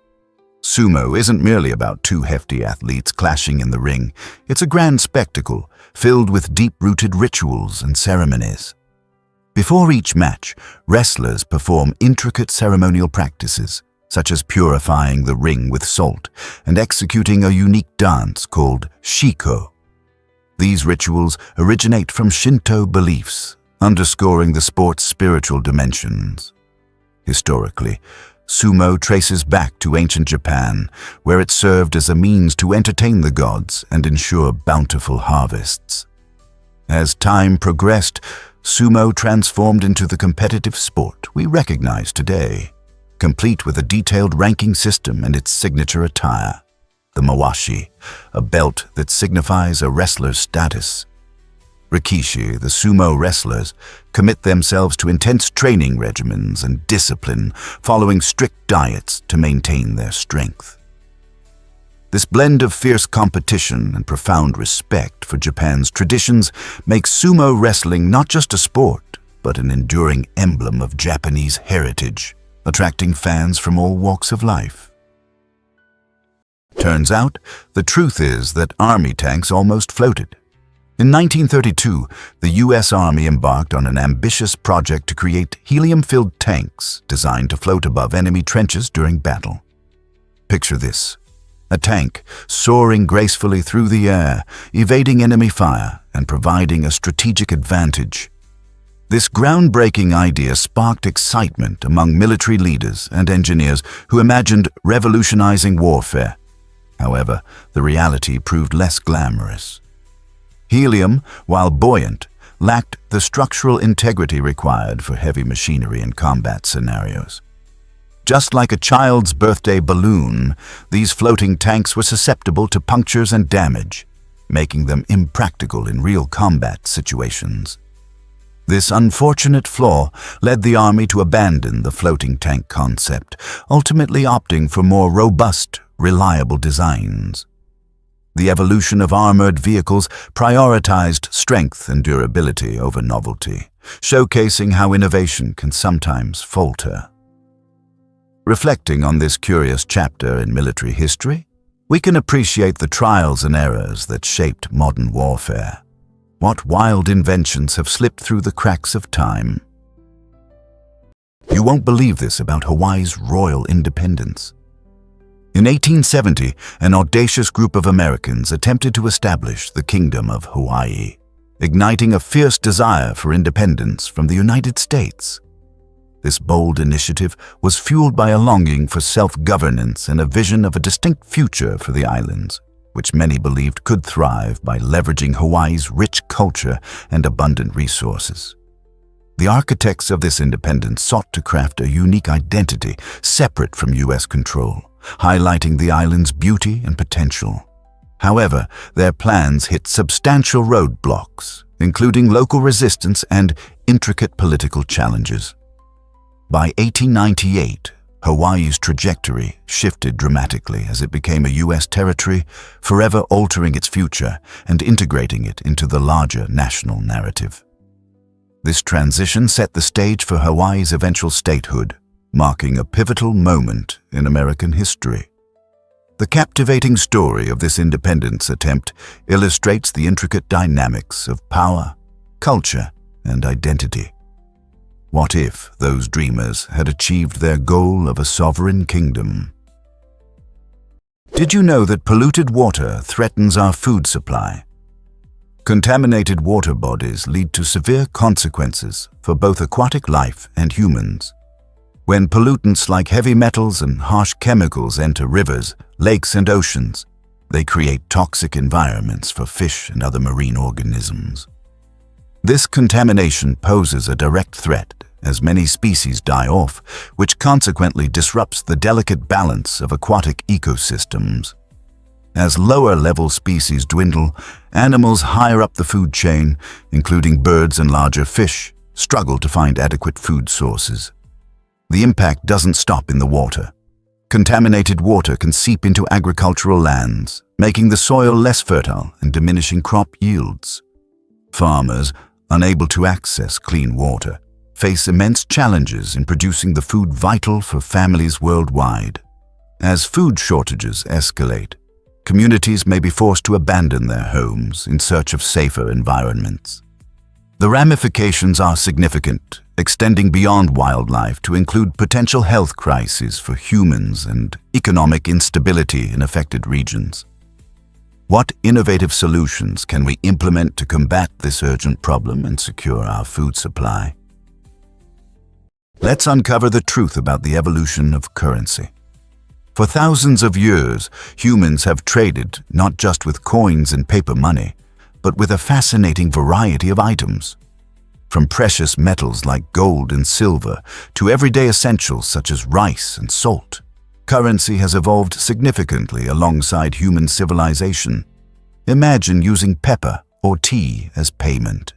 A: Sumo isn't merely about two hefty athletes clashing in the ring. It's a grand spectacle filled with deep-rooted rituals and ceremonies. Before each match, wrestlers perform intricate ceremonial practices, such as purifying the ring with salt and executing a unique dance called shiko. These rituals originate from Shinto beliefs, underscoring the sport's spiritual dimensions. Historically, sumo traces back to ancient Japan, where it served as a means to entertain the gods and ensure bountiful harvests. As time progressed, sumo transformed into the competitive sport we recognize today, complete with a detailed ranking system and its signature attire, the mawashi, a belt that signifies a wrestler's status. Rikishi, the sumo wrestlers, commit themselves to intense training regimens and discipline, following strict diets to maintain their strength. This blend of fierce competition and profound respect for Japan's traditions makes sumo wrestling not just a sport, but an enduring emblem of Japanese heritage, attracting fans from all walks of life. Turns out, the truth is that army tanks almost floated. In 1932, the U.S. Army embarked on an ambitious project to create helium-filled tanks designed to float above enemy trenches during battle. Picture this: a tank soaring gracefully through the air, evading enemy fire and providing a strategic advantage. This groundbreaking idea sparked excitement among military leaders and engineers who imagined revolutionizing warfare. However, the reality proved less glamorous. Helium, while buoyant, lacked the structural integrity required for heavy machinery in combat scenarios. Just like a child's birthday balloon, these floating tanks were susceptible to punctures and damage, making them impractical in real combat situations. This unfortunate flaw led the Army to abandon the floating tank concept, ultimately opting for more robust, reliable designs. The evolution of armored vehicles prioritized strength and durability over novelty, showcasing how innovation can sometimes falter. Reflecting on this curious chapter in military history, we can appreciate the trials and errors that shaped modern warfare. What wild inventions have slipped through the cracks of time? You won't believe this about Hawaii's royal independence. In 1870, an audacious group of Americans attempted to establish the Kingdom of Hawaii, igniting a fierce desire for independence from the United States. This bold initiative was fueled by a longing for self-governance and a vision of a distinct future for the islands, which many believed could thrive by leveraging Hawaii's rich culture and abundant resources. The architects of this independence sought to craft a unique identity separate from U.S. control, highlighting the island's beauty and potential. However, their plans hit substantial roadblocks, including local resistance and intricate political challenges. By 1898, Hawaii's trajectory shifted dramatically as it became a U.S. territory, forever altering its future and integrating it into the larger national narrative. This transition set the stage for Hawaii's eventual statehood, marking a pivotal moment in American history. The captivating story of this independence attempt illustrates the intricate dynamics of power, culture, and identity. What if those dreamers had achieved their goal of a sovereign kingdom? Did you know that polluted water threatens our food supply? Contaminated water bodies lead to severe consequences for both aquatic life and humans. When pollutants like heavy metals and harsh chemicals enter rivers, lakes, and oceans, they create toxic environments for fish and other marine organisms. This contamination poses a direct threat as many species die off, which consequently disrupts the delicate balance of aquatic ecosystems. As lower-level species dwindle, animals higher up the food chain, including birds and larger fish, struggle to find adequate food sources. The impact doesn't stop in the water. Contaminated water can seep into agricultural lands, making the soil less fertile and diminishing crop yields. Farmers, unable to access clean water, face immense challenges in producing the food vital for families worldwide. As food shortages escalate, communities may be forced to abandon their homes in search of safer environments. The ramifications are significant, extending beyond wildlife to include potential health crises for humans and economic instability in affected regions. What innovative solutions can we implement to combat this urgent problem and secure our food supply? Let's uncover the truth about the evolution of currency. For thousands of years, humans have traded not just with coins and paper money, but with a fascinating variety of items. From precious metals like gold and silver to everyday essentials such as rice and salt, currency has evolved significantly alongside human civilization. Imagine using pepper or tea as payment.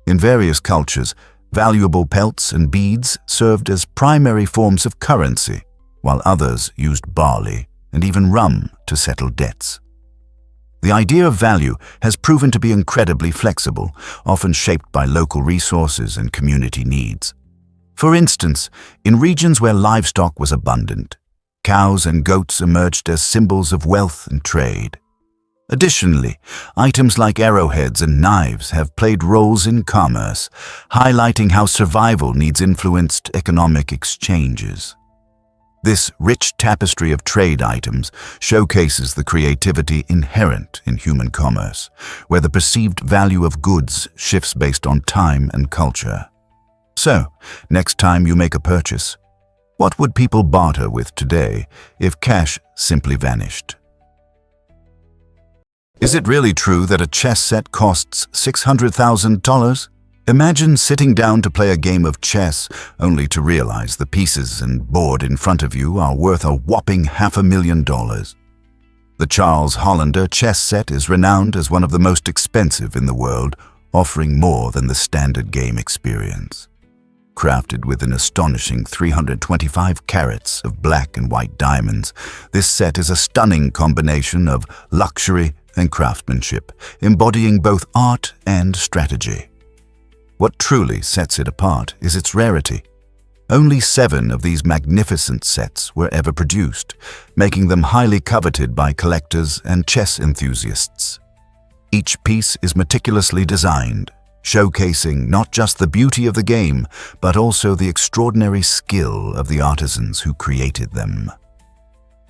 A: In various cultures, valuable pelts and beads served as primary forms of currency, while others used barley and even rum to settle debts. The idea of value has proven to be incredibly flexible, often shaped by local resources and community needs. For instance, in regions where livestock was abundant, cows and goats emerged as symbols of wealth and trade. Additionally, items like arrowheads and knives have played roles in commerce, highlighting how survival needs influenced economic exchanges. This rich tapestry of trade items showcases the creativity inherent in human commerce, where the perceived value of goods shifts based on time and culture. So, next time you make a purchase, what would people barter with today if cash simply vanished? Is it really true that a chess set costs $600,000? Imagine sitting down to play a game of chess only to realize the pieces and board in front of you are worth a whopping $500,000. The Charles Hollander chess set is renowned as one of the most expensive in the world, offering more than the standard game experience. Crafted with an astonishing 325 carats of black and white diamonds, this set is a stunning combination of luxury and craftsmanship, embodying both art and strategy. What truly sets it apart is its rarity. Only 7 of these magnificent sets were ever produced, making them highly coveted by collectors and chess enthusiasts. Each piece is meticulously designed, showcasing not just the beauty of the game, but also the extraordinary skill of the artisans who created them.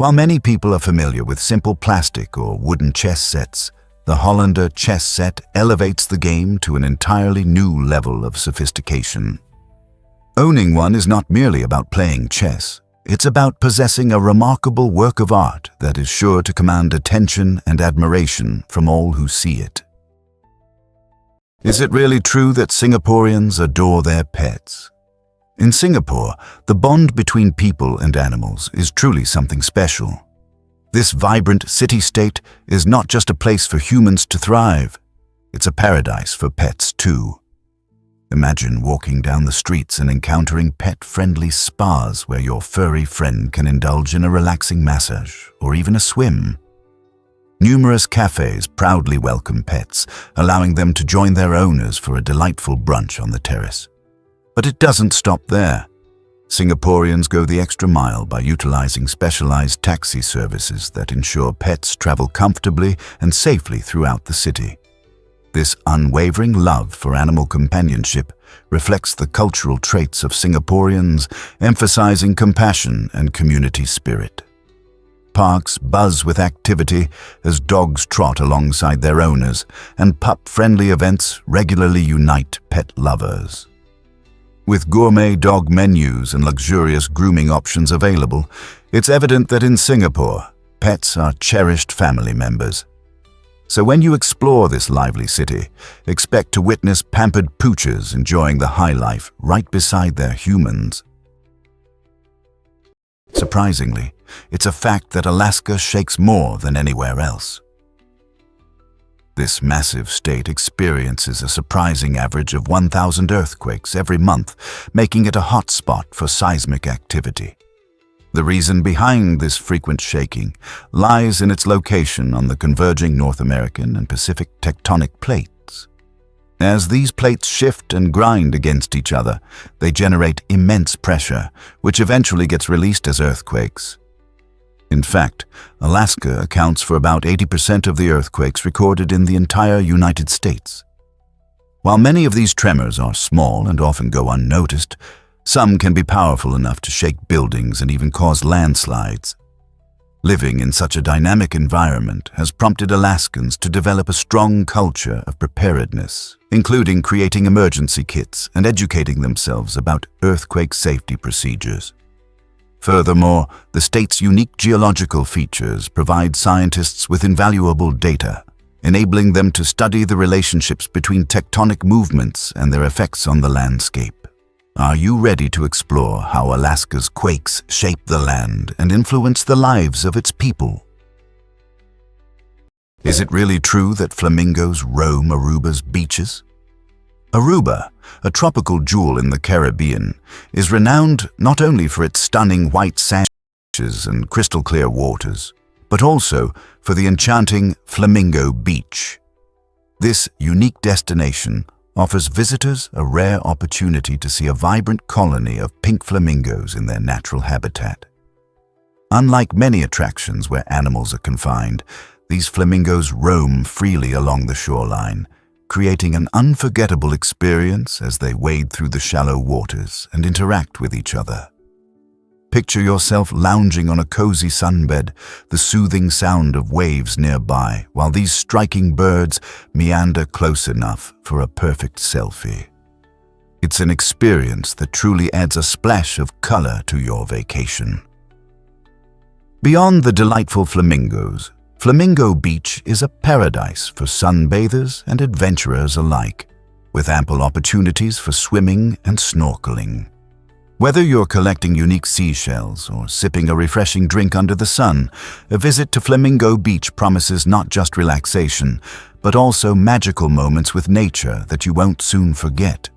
A: While many people are familiar with simple plastic or wooden chess sets, the Hollander chess set elevates the game to an entirely new level of sophistication. Owning one is not merely about playing chess. It's about possessing a remarkable work of art that is sure to command attention and admiration from all who see it. Is it really true that Singaporeans adore their pets? In Singapore, the bond between people and animals is truly something special. This vibrant city-state is not just a place for humans to thrive, it's a paradise for pets too. Imagine walking down the streets and encountering pet-friendly spas where your furry friend can indulge in a relaxing massage or even a swim. Numerous cafes proudly welcome pets, allowing them to join their owners for a delightful brunch on the terrace. But it doesn't stop there. Singaporeans go the extra mile by utilizing specialized taxi services that ensure pets travel comfortably and safely throughout the city. This unwavering love for animal companionship reflects the cultural traits of Singaporeans, emphasizing compassion and community spirit. Parks buzz with activity as dogs trot alongside their owners, and pup-friendly events regularly unite pet lovers. With gourmet dog menus and luxurious grooming options available, it's evident that in Singapore, pets are cherished family members. So when you explore this lively city, expect to witness pampered poochers enjoying the high life right beside their humans. Surprisingly, it's a fact that Alaska shakes more than anywhere else. This massive state experiences a surprising average of 1,000 earthquakes every month, making it a hotspot for seismic activity. The reason behind this frequent shaking lies in its location on the converging North American and Pacific tectonic plates. As these plates shift and grind against each other, they generate immense pressure, which eventually gets released as earthquakes. In fact, Alaska accounts for about 80% of the earthquakes recorded in the entire United States. While many of these tremors are small and often go unnoticed, some can be powerful enough to shake buildings and even cause landslides. Living in such a dynamic environment has prompted Alaskans to develop a strong culture of preparedness, including creating emergency kits and educating themselves about earthquake safety procedures. Furthermore, the state's unique geological features provide scientists with invaluable data, enabling them to study the relationships between tectonic movements and their effects on the landscape. Are you ready to explore how Alaska's quakes shape the land and influence the lives of its people? Is it really true that flamingos roam Aruba's beaches? Aruba, a tropical jewel in the Caribbean, is renowned not only for its stunning white sand beaches and crystal-clear waters, but also for the enchanting Flamingo Beach. This unique destination offers visitors a rare opportunity to see a vibrant colony of pink flamingos in their natural habitat. Unlike many attractions where animals are confined, these flamingos roam freely along the shoreline, creating an unforgettable experience as they wade through the shallow waters and interact with each other. Picture yourself lounging on a cozy sunbed, the soothing sound of waves nearby, while these striking birds meander close enough for a perfect selfie. It's an experience that truly adds a splash of color to your vacation. Beyond the delightful flamingos, Flamingo Beach is a paradise for sunbathers and adventurers alike, with ample opportunities for swimming and snorkeling. Whether you're collecting unique seashells or sipping a refreshing drink under the sun, a visit to Flamingo Beach promises not just relaxation, but also magical moments with nature that you won't soon forget.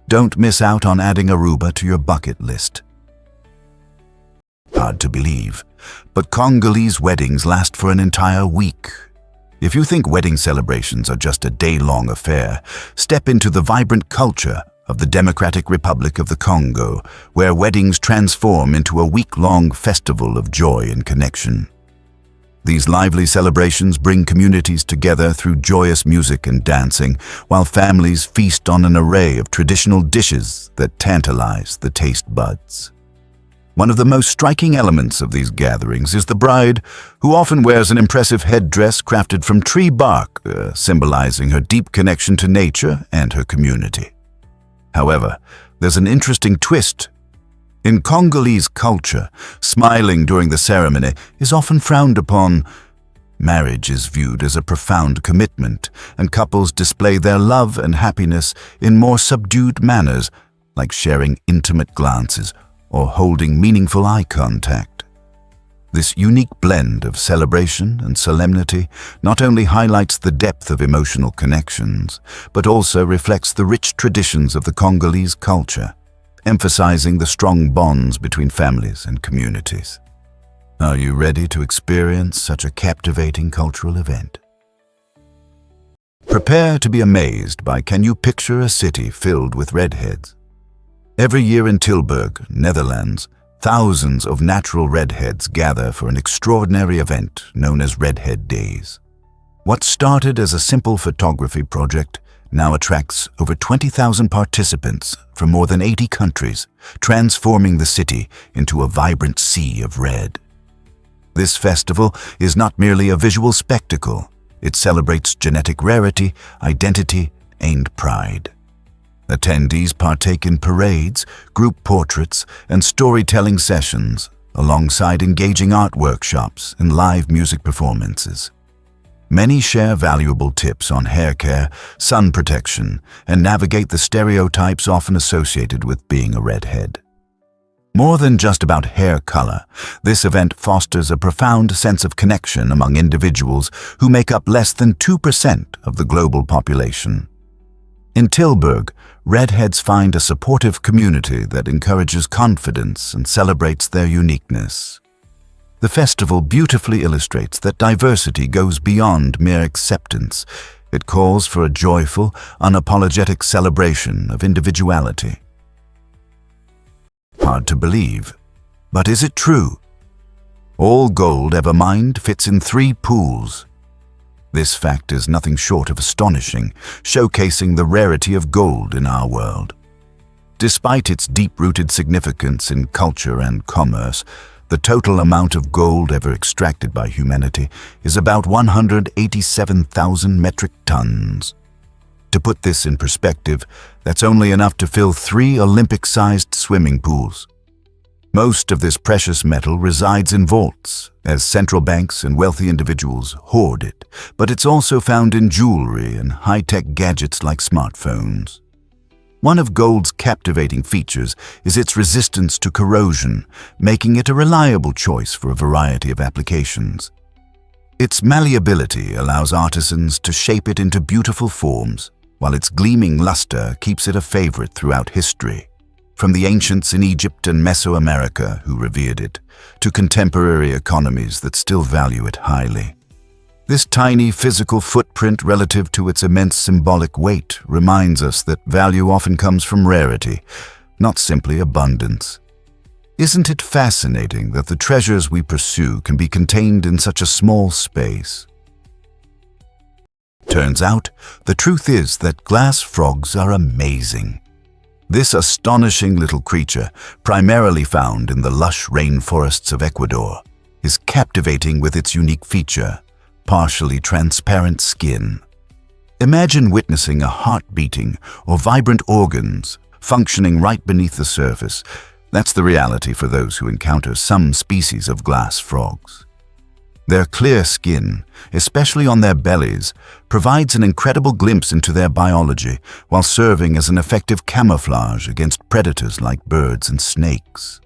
A: Don't miss out on adding Aruba to your bucket list. Hard to believe, but Congolese weddings last for an entire week. If you think wedding celebrations are just a day-long affair, step into the vibrant culture of the Democratic Republic of the Congo, where weddings transform into a week-long festival of joy and connection. These lively celebrations bring communities together through joyous music and dancing, while families feast on an array of traditional dishes that tantalize the taste buds. One of the most striking elements of these gatherings is the bride, who often wears an impressive headdress crafted from tree bark, symbolizing her deep connection to nature and her community. However, there's an interesting twist. In Congolese culture, smiling during the ceremony is often frowned upon. Marriage is viewed as a profound commitment, and couples display their love and happiness in more subdued manners, like sharing intimate glances or holding meaningful eye contact. This unique blend of celebration and solemnity not only highlights the depth of emotional connections, but also reflects the rich traditions of the Congolese culture, emphasizing the strong bonds between families and communities. Are you ready to experience such a captivating cultural event? Prepare to be amazed by Can you picture a city filled with redheads? Every year in Tilburg, Netherlands, thousands of natural redheads gather for an extraordinary event known as Redhead Days. What started as a simple photography project now attracts over 20,000 participants from more than 80 countries, transforming the city into a vibrant sea of red. This festival is not merely a visual spectacle, it celebrates genetic rarity, identity, and pride. Attendees partake in parades, group portraits, and storytelling sessions, alongside engaging art workshops and live music performances. Many share valuable tips on hair care, sun protection, and navigate the stereotypes often associated with being a redhead. More than just about hair color, this event fosters a profound sense of connection among individuals who make up less than 2% of the global population. In Tilburg, redheads find a supportive community that encourages confidence and celebrates their uniqueness. The festival beautifully illustrates that diversity goes beyond mere acceptance. It calls for a joyful, unapologetic celebration of individuality. Hard to believe, but is it true? All gold ever mined fits in 3 pools. This fact is nothing short of astonishing, showcasing the rarity of gold in our world. Despite its deep-rooted significance in culture and commerce, the total amount of gold ever extracted by humanity is about 187,000 metric tons. To put this in perspective, that's only enough to fill 3 Olympic-sized swimming pools. Most of this precious metal resides in vaults, as central banks and wealthy individuals hoard it, but it's also found in jewelry and high-tech gadgets like smartphones. One of gold's captivating features is its resistance to corrosion, making it a reliable choice for a variety of applications. Its malleability allows artisans to shape it into beautiful forms, while its gleaming luster keeps it a favorite throughout history. From the ancients in Egypt and Mesoamerica who revered it, to contemporary economies that still value it highly. This tiny physical footprint relative to its immense symbolic weight reminds us that value often comes from rarity, not simply abundance. Isn't it fascinating that the treasures we pursue can be contained in such a small space? Turns out, the truth is that glass frogs are amazing. This astonishing little creature, primarily found in the lush rainforests of Ecuador, is captivating with its unique feature, partially transparent skin. Imagine witnessing a heart beating or vibrant organs functioning right beneath the surface. That's the reality for those who encounter some species of glass frogs. Their clear skin, especially on their bellies, provides an incredible glimpse into their biology while serving as an effective camouflage against predators like birds and snakes.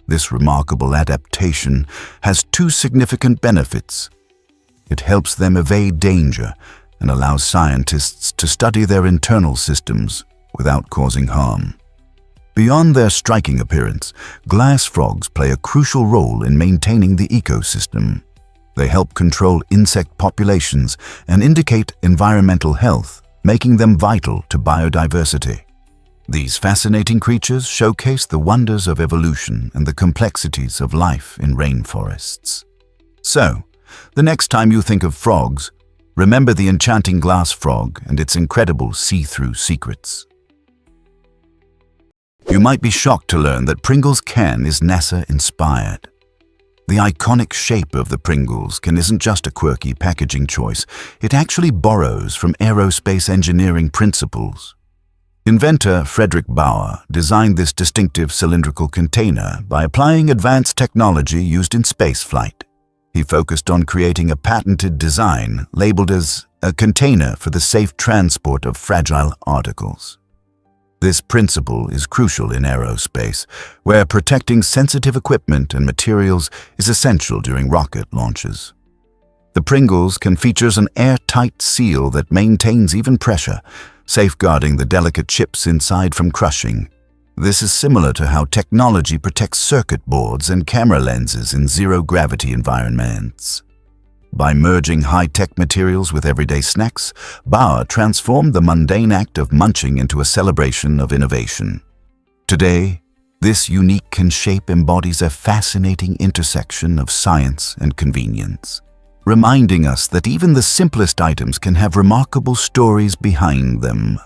A: This remarkable adaptation has 2 significant benefits. It helps them evade danger and allows scientists to study their internal systems without causing harm. Beyond their striking appearance, glass frogs play a crucial role in maintaining the ecosystem. They help control insect populations and indicate environmental health, making them vital to biodiversity. These fascinating creatures showcase the wonders of evolution and the complexities of life in rainforests. So, the next time you think of frogs, remember the enchanting glass frog and its incredible see-through secrets. You might be shocked to learn that Pringles can is NASA-inspired. The iconic shape of the Pringles can isn't just a quirky packaging choice, it actually borrows from aerospace engineering principles. Inventor Frederick Bauer designed this distinctive cylindrical container by applying advanced technology used in spaceflight. He focused on creating a patented design labeled as a container for the safe transport of fragile articles. This principle is crucial in aerospace, where protecting sensitive equipment and materials is essential during rocket launches. The Pringles can feature an airtight seal that maintains even pressure, safeguarding the delicate chips inside from crushing. This is similar to how technology protects circuit boards and camera lenses in zero-gravity environments. By merging high-tech materials with everyday snacks, Bauer transformed the mundane act of munching into a celebration of innovation. Today, this unique shape embodies a fascinating intersection of science and convenience, reminding us that even the simplest items can have remarkable stories behind them.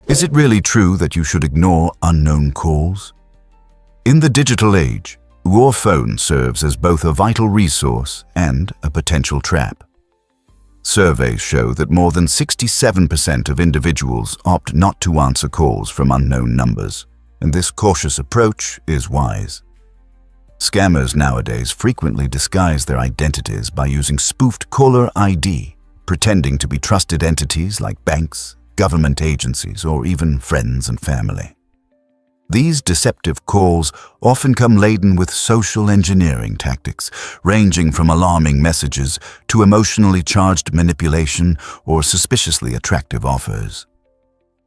A: Is it really true that you should ignore unknown calls? In the digital age, your phone serves as both a vital resource and a potential trap. Surveys show that more than 67% of individuals opt not to answer calls from unknown numbers, and this cautious approach is wise. Scammers nowadays frequently disguise their identities by using spoofed caller ID, pretending to be trusted entities like banks, government agencies, or even friends and family. These deceptive calls often come laden with social engineering tactics, ranging from alarming messages to emotionally charged manipulation or suspiciously attractive offers.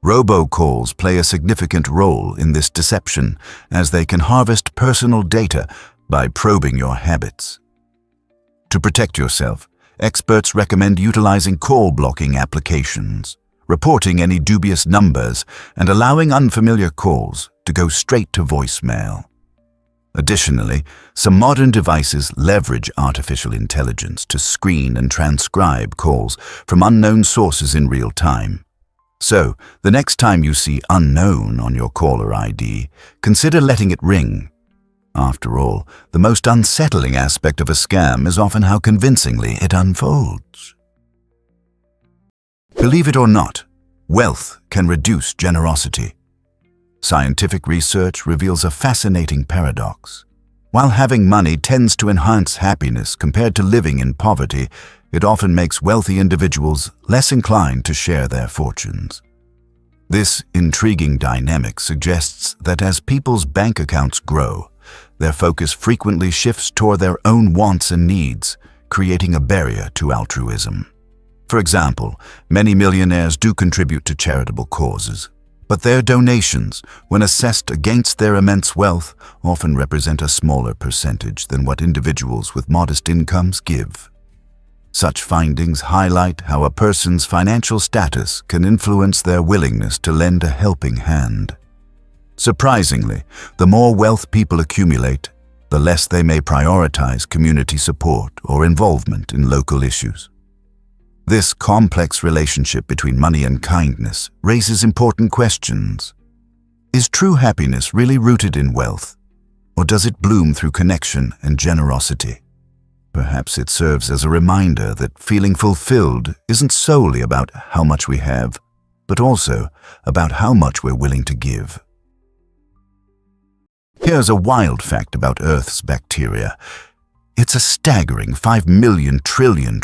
A: Robocalls play a significant role in this deception, as they can harvest personal data by probing your habits. To protect yourself, experts recommend utilizing call blocking applications, reporting any dubious numbers, and allowing unfamiliar calls to go straight to voicemail. Additionally, some modern devices leverage artificial intelligence to screen and transcribe calls from unknown sources in real time. So, the next time you see unknown on your caller ID, consider letting it ring. After all, the most unsettling aspect of a scam is often how convincingly it unfolds. Believe it or not, wealth can reduce generosity. Scientific research reveals a fascinating paradox. While having money tends to enhance happiness compared to living in poverty, it often makes wealthy individuals less inclined to share their fortunes. This intriguing dynamic suggests that as people's bank accounts grow, their focus frequently shifts toward their own wants and needs, creating a barrier to altruism. For example, many millionaires do contribute to charitable causes, but their donations, when assessed against their immense wealth, often represent a smaller percentage than what individuals with modest incomes give. Such findings highlight how a person's financial status can influence their willingness to lend a helping hand. Surprisingly, the more wealth people accumulate, the less they may prioritize community support or involvement in local issues. This complex relationship between money and kindness raises important questions. Is true happiness really rooted in wealth, or does it bloom through connection and generosity? Perhaps it serves as a reminder that feeling fulfilled isn't solely about how much we have, but also about how much we're willing to give. Here's a wild fact about Earth's bacteria. It's a staggering 5 million trillion.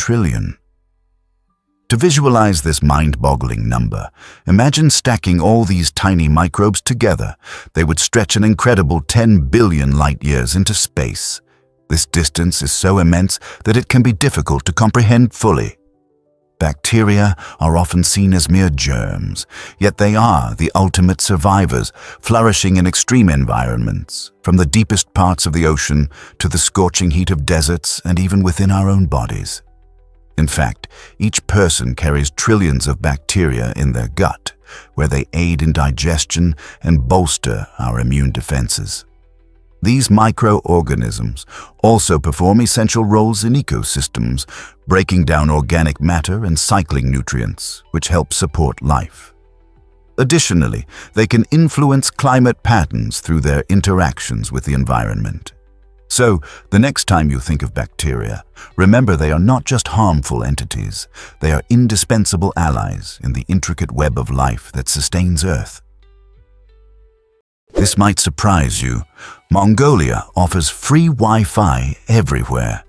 A: To visualize this mind-boggling number, imagine stacking all these tiny microbes together. They would stretch an incredible 10 billion light-years into space. This distance is so immense that it can be difficult to comprehend fully. Bacteria are often seen as mere germs, yet they are the ultimate survivors, flourishing in extreme environments, from the deepest parts of the ocean to the scorching heat of deserts and even within our own bodies. In fact, each person carries trillions of bacteria in their gut, where they aid in digestion and bolster our immune defenses. These microorganisms also perform essential roles in ecosystems, breaking down organic matter and cycling nutrients, which help support life. Additionally, they can influence climate patterns through their interactions with the environment. So, the next time you think of bacteria, remember they are not just harmful entities, they are indispensable allies in the intricate web of life that sustains Earth. This might surprise you. Mongolia offers free Wi-Fi everywhere.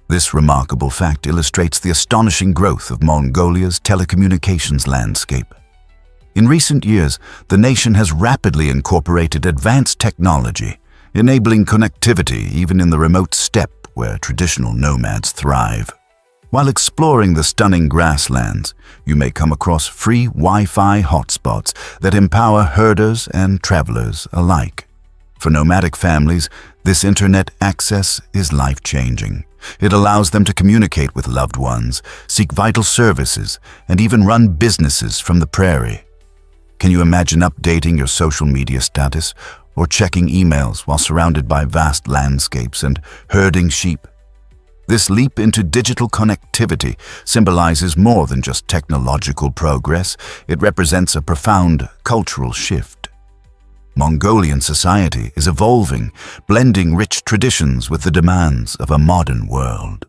A: This remarkable fact illustrates the astonishing growth of Mongolia's telecommunications landscape. In recent years, the nation has rapidly incorporated advanced technology, enabling connectivity even in the remote steppe where traditional nomads thrive. While exploring the stunning grasslands, you may come across free Wi-Fi hotspots that empower herders and travelers alike. For nomadic families, this internet access is life-changing. It allows them to communicate with loved ones, seek vital services, and even run businesses from the prairie. Can you imagine updating your social media status or checking emails while surrounded by vast landscapes and herding sheep? This leap into digital connectivity symbolizes more than just technological progress. It represents a profound cultural shift. Mongolian society is evolving, blending rich traditions with the demands of a modern world.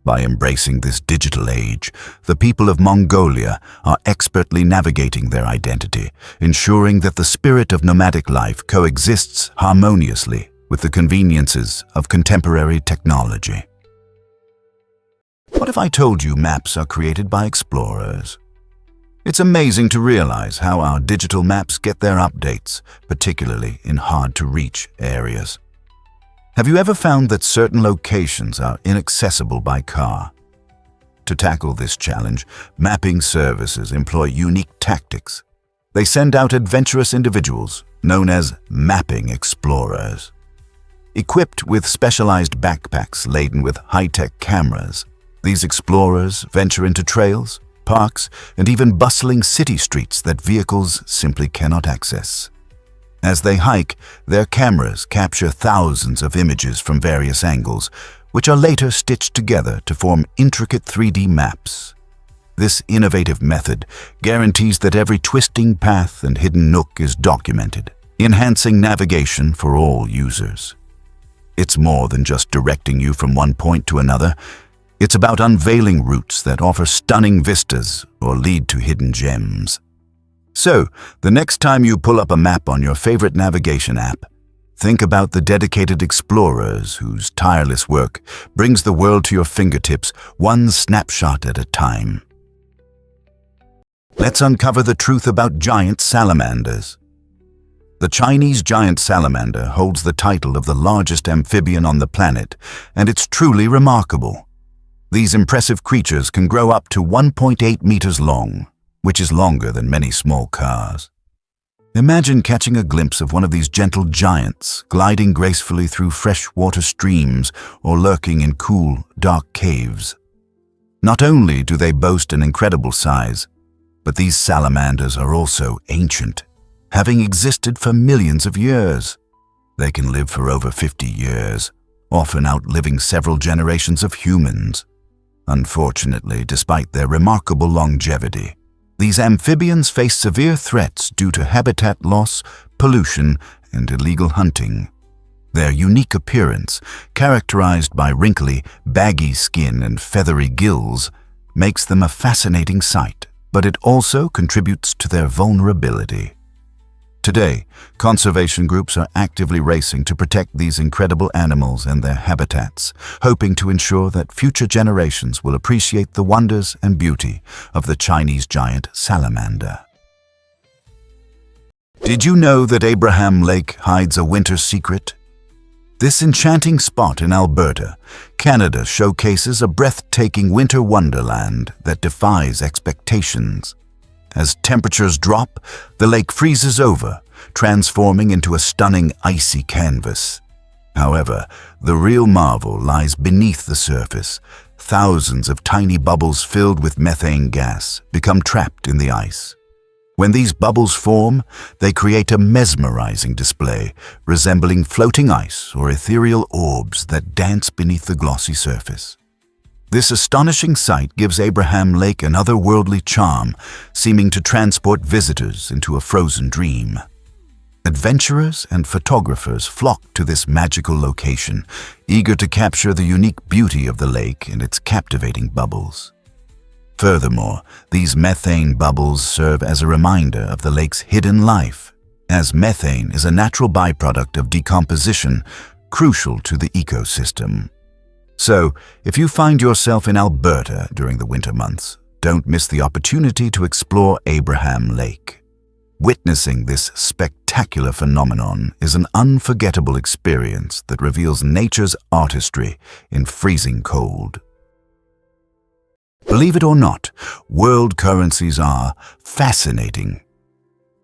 A: By embracing this digital age, the people of Mongolia are expertly navigating their identity, ensuring that the spirit of nomadic life coexists harmoniously with the conveniences of contemporary technology. What if I told you maps are created by explorers? It's amazing to realize how our digital maps get their updates, particularly in hard-to-reach areas. Have you ever found that certain locations are inaccessible by car? To tackle this challenge, mapping services employ unique tactics. They send out adventurous individuals, known as mapping explorers. Equipped with specialized backpacks laden with high-tech cameras, these explorers venture into trails, parks, and even bustling city streets that vehicles simply cannot access. As they hike, their cameras capture thousands of images from various angles, which are later stitched together to form intricate 3D maps. This innovative method guarantees that every twisting path and hidden nook is documented, enhancing navigation for all users. It's more than just directing you from one point to another. It's about unveiling routes that offer stunning vistas or lead to hidden gems. So, the next time you pull up a map on your favorite navigation app, think about the dedicated explorers whose tireless work brings the world to your fingertips, one snapshot at a time. Let's uncover the truth about giant salamanders. The Chinese giant salamander holds the title of the largest amphibian on the planet, and it's truly remarkable. These impressive creatures can grow up to 1.8 meters long, which is longer than many small cars. Imagine catching a glimpse of one of these gentle giants gliding gracefully through freshwater streams or lurking in cool, dark caves. Not only do they boast an incredible size, but these salamanders are also ancient, having existed for millions of years. They can live for over 50 years, often outliving several generations of humans. Unfortunately, despite their remarkable longevity, these amphibians face severe threats due to habitat loss, pollution, and illegal hunting. Their unique appearance, characterized by wrinkly, baggy skin and feathery gills, makes them a fascinating sight, but it also contributes to their vulnerability. Today, conservation groups are actively racing to protect these incredible animals and their habitats, hoping to ensure that future generations will appreciate the wonders and beauty of the Chinese giant salamander. Did you know that Abraham Lake hides a winter secret? This enchanting spot in Alberta, Canada, showcases a breathtaking winter wonderland that defies expectations. As temperatures drop, the lake freezes over, transforming into a stunning icy canvas. However, the real marvel lies beneath the surface. Thousands of tiny bubbles filled with methane gas become trapped in the ice. When these bubbles form, they create a mesmerizing display, resembling floating ice or ethereal orbs that dance beneath the glossy surface. This astonishing sight gives Abraham Lake an otherworldly charm, seeming to transport visitors into a frozen dream. Adventurers and photographers flock to this magical location, eager to capture the unique beauty of the lake and its captivating bubbles. Furthermore, these methane bubbles serve as a reminder of the lake's hidden life, as methane is a natural byproduct of decomposition, crucial to the ecosystem. So, if you find yourself in Alberta during the winter months, don't miss the opportunity to explore Abraham Lake. Witnessing this spectacular phenomenon is an unforgettable experience that reveals nature's artistry in freezing cold. Believe it or not, world currencies are fascinating.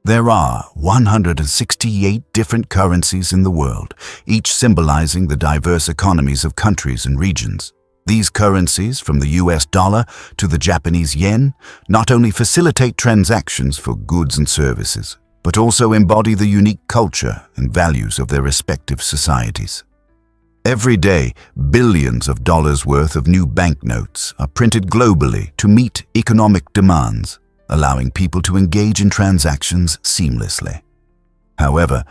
A: There are 168 different currencies in the world, each symbolizing the diverse economies of countries and regions. These currencies, from the US dollar to the Japanese yen, not only facilitate transactions for goods and services, but also embody the unique culture and values of their respective societies. Every day, billions of dollars worth of new banknotes are printed globally to meet economic demands, allowing people to engage in transactions seamlessly. However,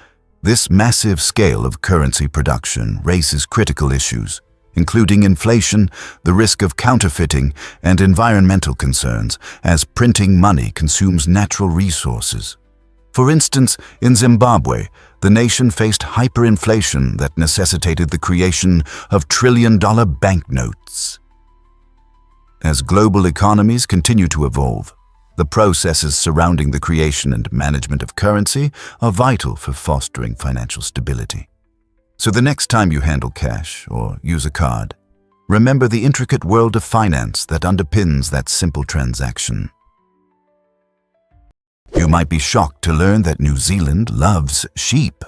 A: this massive scale of currency production raises critical issues, including inflation, the risk of counterfeiting, and environmental concerns, as printing money consumes natural resources. For instance, in Zimbabwe, the nation faced hyperinflation that necessitated the creation of trillion-dollar banknotes. As global economies continue to evolve, the processes surrounding the creation and management of currency are vital for fostering financial stability. So the next time you handle cash or use a card, remember the intricate world of finance that underpins that simple transaction. You might be shocked to learn that New Zealand loves sheep.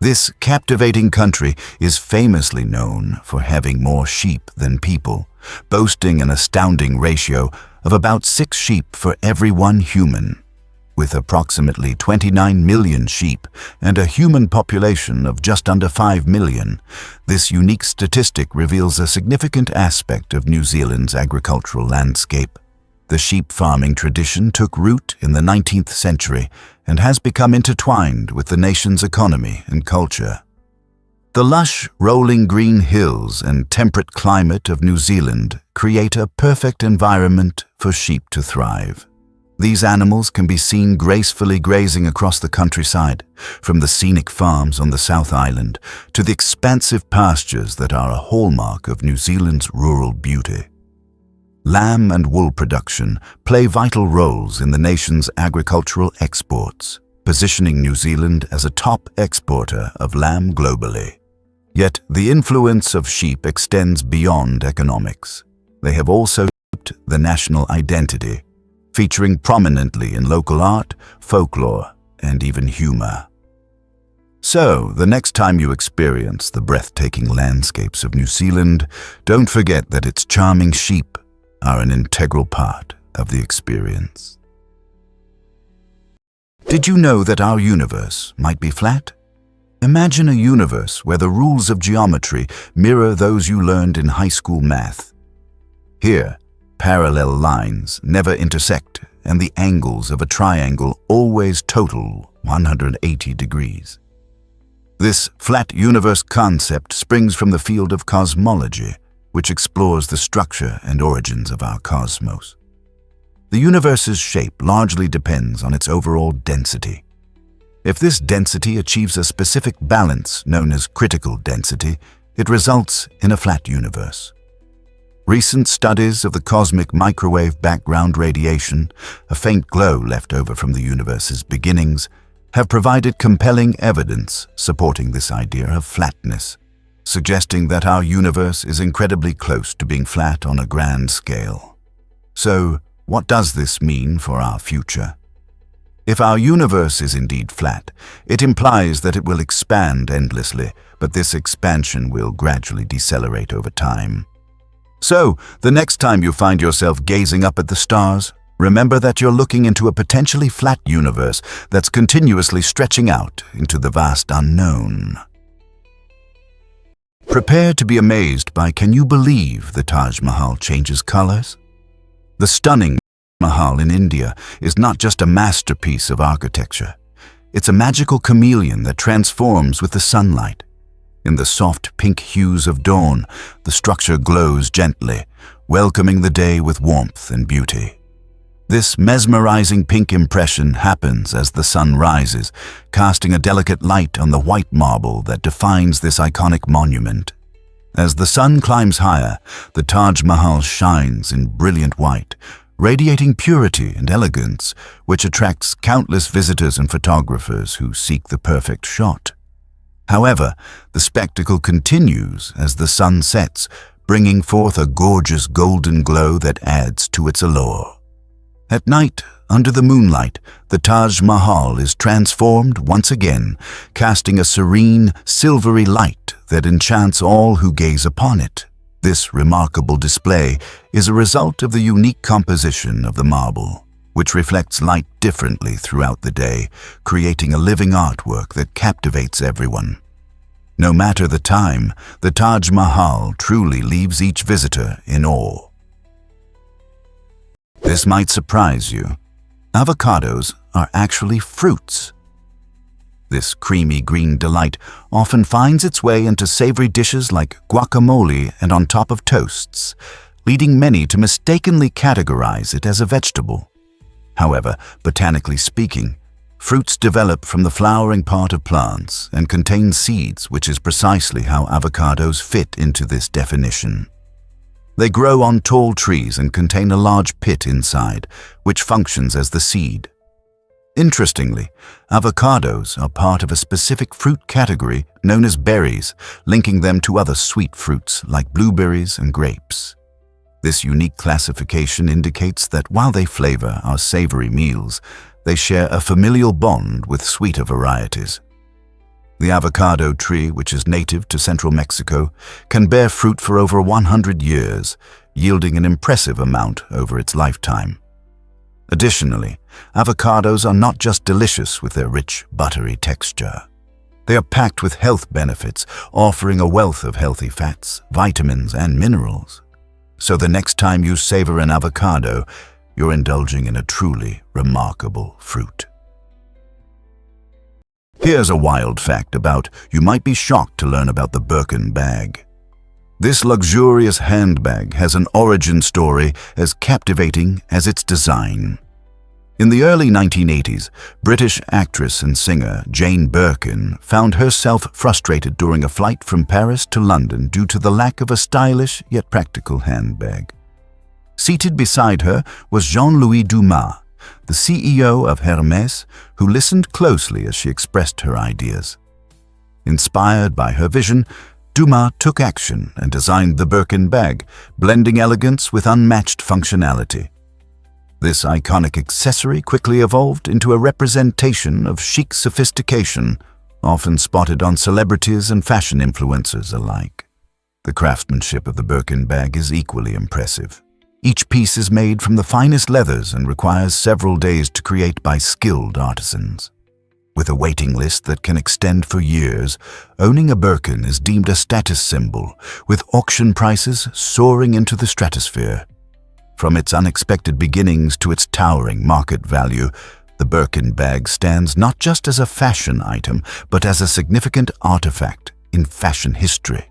A: This captivating country is famously known for having more sheep than people, boasting an astounding ratio of about 6 sheep for every 1 human. With approximately 29 million sheep and a human population of just under 5 million, this unique statistic reveals a significant aspect of New Zealand's agricultural landscape. The sheep farming tradition took root in the 19th century and has become intertwined with the nation's economy and culture. The lush, rolling green hills and temperate climate of New Zealand create a perfect environment for sheep to thrive. These animals can be seen gracefully grazing across the countryside, from the scenic farms on the South Island to the expansive pastures that are a hallmark of New Zealand's rural beauty. Lamb and wool production play vital roles in the nation's agricultural exports, positioning New Zealand as a top exporter of lamb globally. Yet the influence of sheep extends beyond economics. They have also shaped the national identity, featuring prominently in local art, folklore, and even humor. So, the next time you experience the breathtaking landscapes of New Zealand, don't forget that its charming sheep are an integral part of the experience. Did you know that our universe might be flat? Imagine a universe where the rules of geometry mirror those you learned in high school math. Here, parallel lines never intersect, and the angles of a triangle always total 180 degrees. This flat universe concept springs from the field of cosmology, which explores the structure and origins of our cosmos. The universe's shape largely depends on its overall density. If this density achieves a specific balance known as critical density, it results in a flat universe. Recent studies of the cosmic microwave background radiation, a faint glow left over from the universe's beginnings, have provided compelling evidence supporting this idea of flatness, suggesting that our universe is incredibly close to being flat on a grand scale. So, what does this mean for our future? If our universe is indeed flat, it implies that it will expand endlessly, but this expansion will gradually decelerate over time. So, the next time you find yourself gazing up at the stars, remember that you're looking into a potentially flat universe that's continuously stretching out into the vast unknown. Prepare to be amazed by can you believe the Taj Mahal changes colors? The stunning Mahal in India is not just a masterpiece of architecture. It's a magical chameleon that transforms with the sunlight. In the soft pink hues of dawn, the structure glows gently, welcoming the day with warmth and beauty. This mesmerizing pink impression happens as the sun rises, casting a delicate light on the white marble that defines this iconic monument. As the sun climbs higher, the Taj Mahal shines in brilliant white, radiating purity and elegance, which attracts countless visitors and photographers who seek the perfect shot. However, the spectacle continues as the sun sets, bringing forth a gorgeous golden glow that adds to its allure. At night, under the moonlight, the Taj Mahal is transformed once again, casting a serene, silvery light that enchants all who gaze upon it. This remarkable display is a result of the unique composition of the marble, which reflects light differently throughout the day, creating a living artwork that captivates everyone. No matter the time, the Taj Mahal truly leaves each visitor in awe. This might surprise you. Avocados are actually fruits. This creamy green delight often finds its way into savory dishes like guacamole and on top of toasts, leading many to mistakenly categorize it as a vegetable. However, botanically speaking, fruits develop from the flowering part of plants and contain seeds, which is precisely how avocados fit into this definition. They grow on tall trees and contain a large pit inside, which functions as the seed. Interestingly, avocados are part of a specific fruit category known as berries, linking them to other sweet fruits like blueberries and grapes. This unique classification indicates that while they flavor our savory meals, they share a familial bond with sweeter varieties. The avocado tree, which is native to central Mexico, can bear fruit for over 100 years, yielding an impressive amount over its lifetime. Additionally, avocados are not just delicious with their rich, buttery texture. They are packed with health benefits, offering a wealth of healthy fats, vitamins, and minerals. So the next time you savor an avocado, you're indulging in a truly remarkable fruit. Here's a wild fact you might be shocked to learn about the Birkin bag. This luxurious handbag has an origin story as captivating as its design. In the early 1980s, British actress and singer Jane Birkin found herself frustrated during a flight from Paris to London due to the lack of a stylish yet practical handbag. Seated beside her was Jean-Louis Dumas, the CEO of Hermès, who listened closely as she expressed her ideas. Inspired by her vision, Dumas took action and designed the Birkin bag, blending elegance with unmatched functionality. This iconic accessory quickly evolved into a representation of chic sophistication, often spotted on celebrities and fashion influencers alike. The craftsmanship of the Birkin bag is equally impressive. Each piece is made from the finest leathers and requires several days to create by skilled artisans. With a waiting list that can extend for years, owning a Birkin is deemed a status symbol, with auction prices soaring into the stratosphere. From its unexpected beginnings to its towering market value, the Birkin bag stands not just as a fashion item, but as a significant artifact in fashion history.